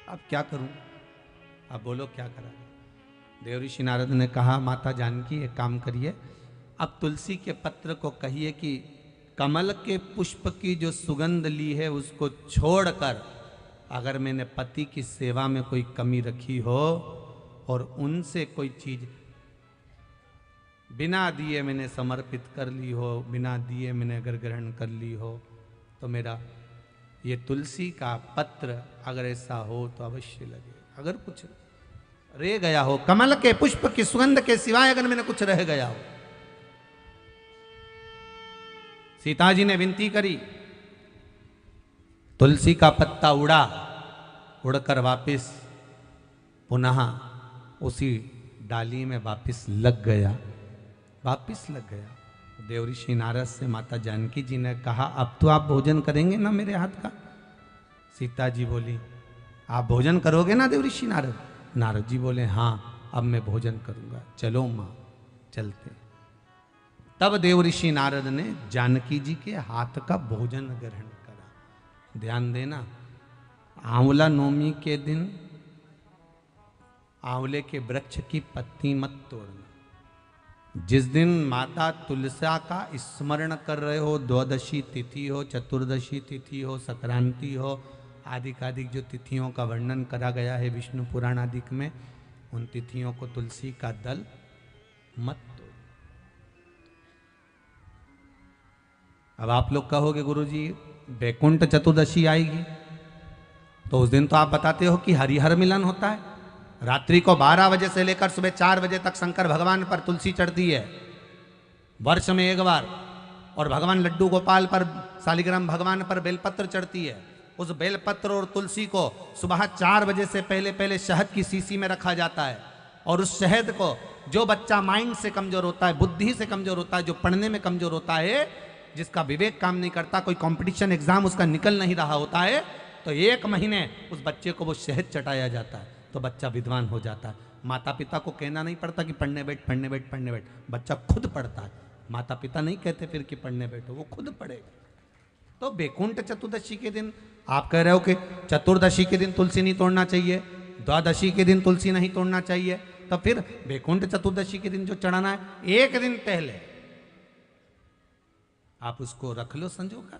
अब क्या करूं? अब बोलो क्या करा? देवऋषि नारद ने कहा माता जानकी एक काम करिए, अब तुलसी के पत्र को कहिए कि कमल के पुष्प की जो सुगंध ली है उसको छोड़कर, अगर मैंने पति की सेवा में कोई कमी रखी हो और उनसे कोई चीज बिना दिए मैंने समर्पित कर ली हो, बिना दिए मैंने अगर ग्रहण कर ली हो, तो मेरा ये तुलसी का पत्र अगर ऐसा हो तो अवश्य लगे। अगर कुछ रह गया हो, कमल के पुष्प की सुगंध के सिवाय अगर मैंने कुछ रह गया हो। सीता जी ने विनती करी, तुलसी का पत्ता उड़ा, उड़कर वापिस पुनः उसी डाली में वापिस लग गया, वापिस लग गया। देवऋषि नारद से माता जानकी जी ने कहा अब तो आप भोजन करेंगे ना मेरे हाथ का? सीता जी बोली आप भोजन करोगे ना देवऋषि नारद? नारद जी बोले हाँ अब मैं भोजन करूंगा। चलो माँ चलते। तब देव ऋषि नारद ने जानकी जी के हाथ का भोजन ग्रहण करा। ध्यान देना, आंवला नवमी के दिन आंवले के वृक्ष की पत्ती मत तोड़ना। जिस दिन माता तुलसा का स्मरण कर रहे हो, द्वादशी तिथि हो, चतुर्दशी तिथि हो, संक्रांति हो, आदिकादिक जो तिथियों का वर्णन करा गया है विष्णु पुराण आदिक में, उन तिथियों को तुलसी का दल मत तोड़ो। अब आप लोग कहोगे गुरुजी वैकुंठ चतुर्दशी आएगी, तो उस दिन तो आप बताते हो कि हरिहर मिलन होता है। रात्रि को 12 बजे से लेकर सुबह 4 बजे तक शंकर भगवान पर तुलसी चढ़ती है वर्ष में एक बार, और भगवान लड्डू गोपाल पर, शालिग्राम भगवान पर बेलपत्र चढ़ती है। उस बेलपत्र और तुलसी को सुबह 4 बजे से पहले पहले शहद की शीशी में रखा जाता है, और उस शहद को जो बच्चा माइंड से कमजोर होता है, बुद्धि से कमजोर होता है, जो पढ़ने में कमजोर होता है, जिसका विवेक काम नहीं करता, कोई कंपटीशन एग्जाम उसका निकल नहीं रहा होता है, तो 1 महीने उस बच्चे को वो शहद चटाया जाता है, तो बच्चा विद्वान हो जाता है। माता पिता को कहना नहीं पड़ता कि पढ़ने बैठ पढ़ने बैठ पढ़ने बैठ, बच्चा खुद पढ़ता है। माता पिता नहीं कहते फिर कि पढ़ने बैठो, वो खुद पढ़ेगा। तो वैकुंठ चतुर्दशी के दिन आप कह रहे हो कि चतुर्दशी के दिन तुलसी नहीं तोड़ना चाहिए, द्वादशी के दिन तुलसी नहीं तोड़ना चाहिए, तो फिर वैकुंठ चतुर्दशी के दिन जो चढ़ाना है 1 दिन पहले आप उसको रख लो संजोकर।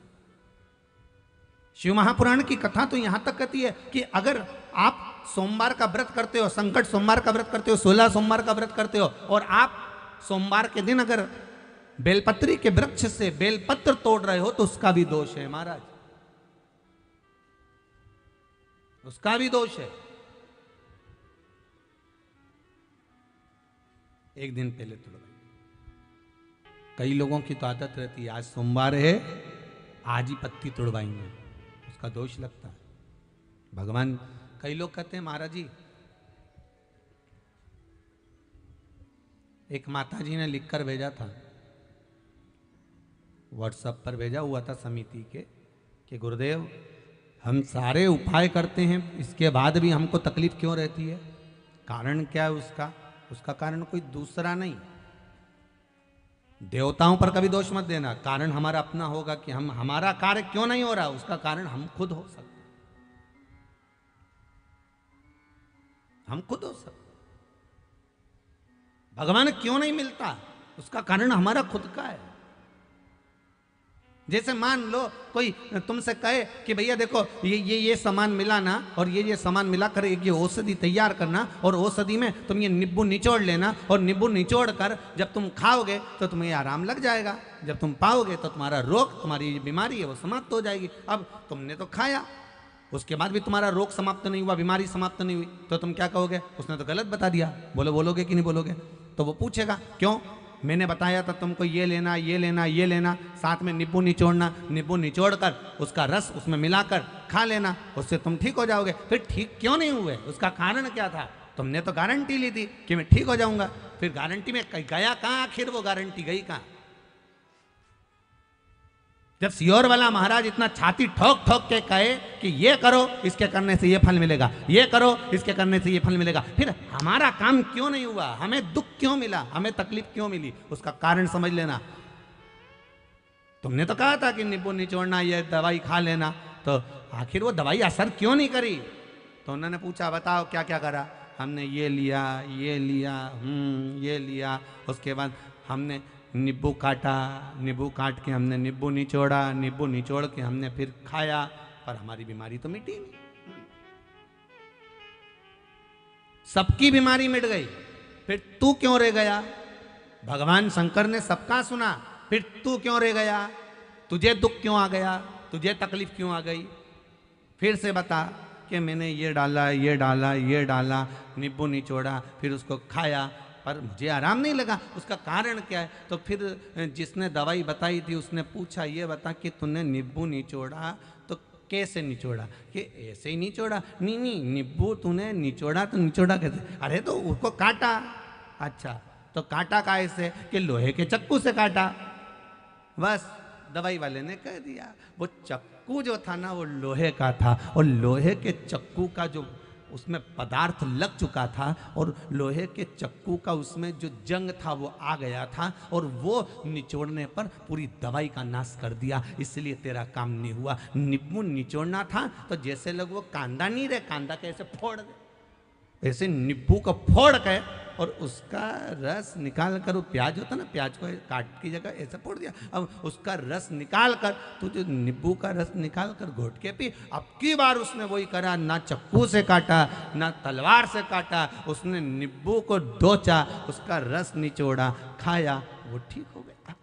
शिव महापुराण की कथा तो यहां तक कहती है कि अगर आप सोमवार का व्रत करते हो, संकट सोमवार का व्रत करते हो, 16 सोमवार का व्रत करते हो, और आप सोमवार के दिन अगर बेलपत्री के वृक्ष से बेलपत्र तोड़ रहे हो, तो उसका भी दोष है महाराज, उसका भी दोष है। 1 दिन पहले तोड़। कई लोगों की तो आदत रहती है आज सोमवार है, आज ही पत्ती तोड़वाएंगे, उसका दोष लगता है। भगवान, कई लोग कहते हैं महाराज जी, एक माता जी ने लिखकर भेजा था, व्हाट्सएप पर भेजा हुआ था समिति के, कि गुरुदेव हम सारे उपाय करते हैं, इसके बाद भी हमको तकलीफ क्यों रहती है, कारण क्या है उसका? उसका कारण कोई दूसरा नहीं, देवताओं पर कभी दोष मत देना, कारण हमारा अपना होगा कि हमारा कार्य क्यों नहीं हो रहा, उसका कारण हम खुद हो सकते, हम खुद हो सकते। भगवान क्यों नहीं मिलता, उसका कारण हमारा खुद का है। जैसे मान लो कोई तुमसे कहे कि भैया देखो ये सामान मिला ना, और ये सामान मिला कर एक ये औषधि तैयार करना, और औषधि में तुम ये नींबू निचोड़ लेना, और नींबू निचोड़ कर जब तुम खाओगे तो तुम्हें आराम लग जाएगा, जब तुम पाओगे तो तुम्हारा रोग, तुम्हारी बीमारी है वो समाप्त हो जाएगी। अब तुमने तो खाया, उसके बाद भी तुम्हारा रोग समाप्त नहीं हुआ, बीमारी समाप्त नहीं हुई, तो तुम क्या कहोगे? उसने तो गलत बता दिया। बोलोगे कि नहीं बोलोगे? तो वो पूछेगा क्यों, मैंने बताया था तुमको ये लेना ये लेना ये लेना, साथ में नींबू निचोड़ना, नींबू निचोड़ कर उसका रस उसमें मिलाकर खा लेना, उससे तुम ठीक हो जाओगे। फिर ठीक क्यों नहीं हुए, उसका कारण क्या था? तुमने तो गारंटी ली थी कि मैं ठीक हो जाऊंगा, फिर गारंटी में गया कहाँ? आखिर वो गारंटी गई कहाँ? जब सियोर वाला महाराज इतना छाती ठोक ठोक के कहे कि ये करो इसके करने से ये फल मिलेगा, ये करो इसके करने से ये फल मिलेगा, फिर हमारा काम क्यों नहीं हुआ, हमें दुख क्यों मिला, हमें तकलीफ क्यों मिली, उसका कारण समझ लेना। तुमने तो कहा था कि नींबू निचोड़ना, ये दवाई खा लेना, तो आखिर वो दवाई असर क्यों नहीं करी? तो उन्होंने पूछा बताओ क्या क्या करा? हमने ये लिया ये लिया ये लिया, उसके बाद हमने नींबू काटा, नींबू काट के हमने नींबू निचोड़ा, नींबू निचोड़ के हमने फिर खाया, पर हमारी बीमारी तो मिटी नहीं। सबकी बीमारी मिट गई, फिर तू क्यों रह गया? भगवान शंकर ने सबका सुना, फिर तू क्यों रह गया? तुझे दुख क्यों आ गया? तुझे तकलीफ क्यों आ गई? फिर से बता कि मैंने ये डाला ये डाला ये डाला, नींबू निचोड़ा, फिर उसको खाया, पर मुझे आराम नहीं लगा, उसका कारण क्या है? तो फिर जिसने दवाई बताई थी उसने पूछा ये बता कि तूने नींबू निचोड़ा तो कैसे निचोड़ा? कि ऐसे ही निचोड़ा। नहीं नहीं, नींबू तूने निचोड़ा तो निचोड़ा कैसे? अरे तो उसको काटा। अच्छा, तो काटा कैसे? कि लोहे के चक्कू से काटा। बस दवाई वाले ने कह दिया, वो चक्कू जो था ना वो लोहे का था, और लोहे के चक्कू का जो उसमें पदार्थ लग चुका था और लोहे के चक्कू का उसमें जो जंग था वो आ गया था और वो निचोड़ने पर पूरी दवाई का नाश कर दिया, इसलिए तेरा काम नहीं हुआ। नींबू निचोड़ना था तो जैसे लोग वो कांदा नहीं रहे, कांदा कैसे फोड़ दे, ऐसे नींबू को फोड़ के और उसका रस निकाल कर, वो प्याज होता ना, प्याज को काट की जगह ऐसे फोड़ दिया, अब उसका रस निकाल कर तो जो नींबू का रस निकाल कर घोट के पी। अब की बार उसने वही करा, ना चक्कू से काटा ना तलवार से काटा, उसने नींबू को डोचा, उसका रस निचोड़ा, खाया, वो ठीक हो गया,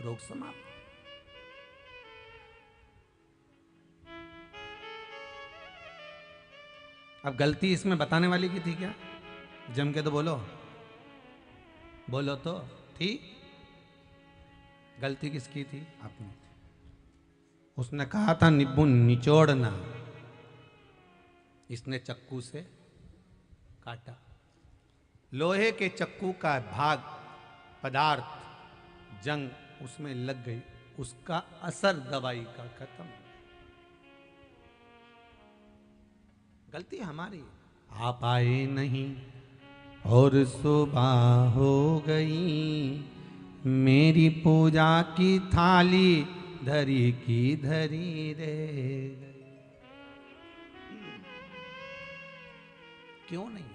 रोग समाप्त। अब गलती इसमें बताने वाली की थी क्या? जम के तो बोलो, बोलो तो थी। गलती किसकी थी? अपनी। उसने कहा था नींबू निचोड़ना, इसने चक्कू से काटा। लोहे के चक्कू का भाग पदार्थ जंग उसमें लग गई, उसका असर दवाई का खत्म। गलती हमारी। आप आए नहीं और सुबह हो गई, मेरी पूजा की थाली धरी की धरी रह गई। क्यों नहीं?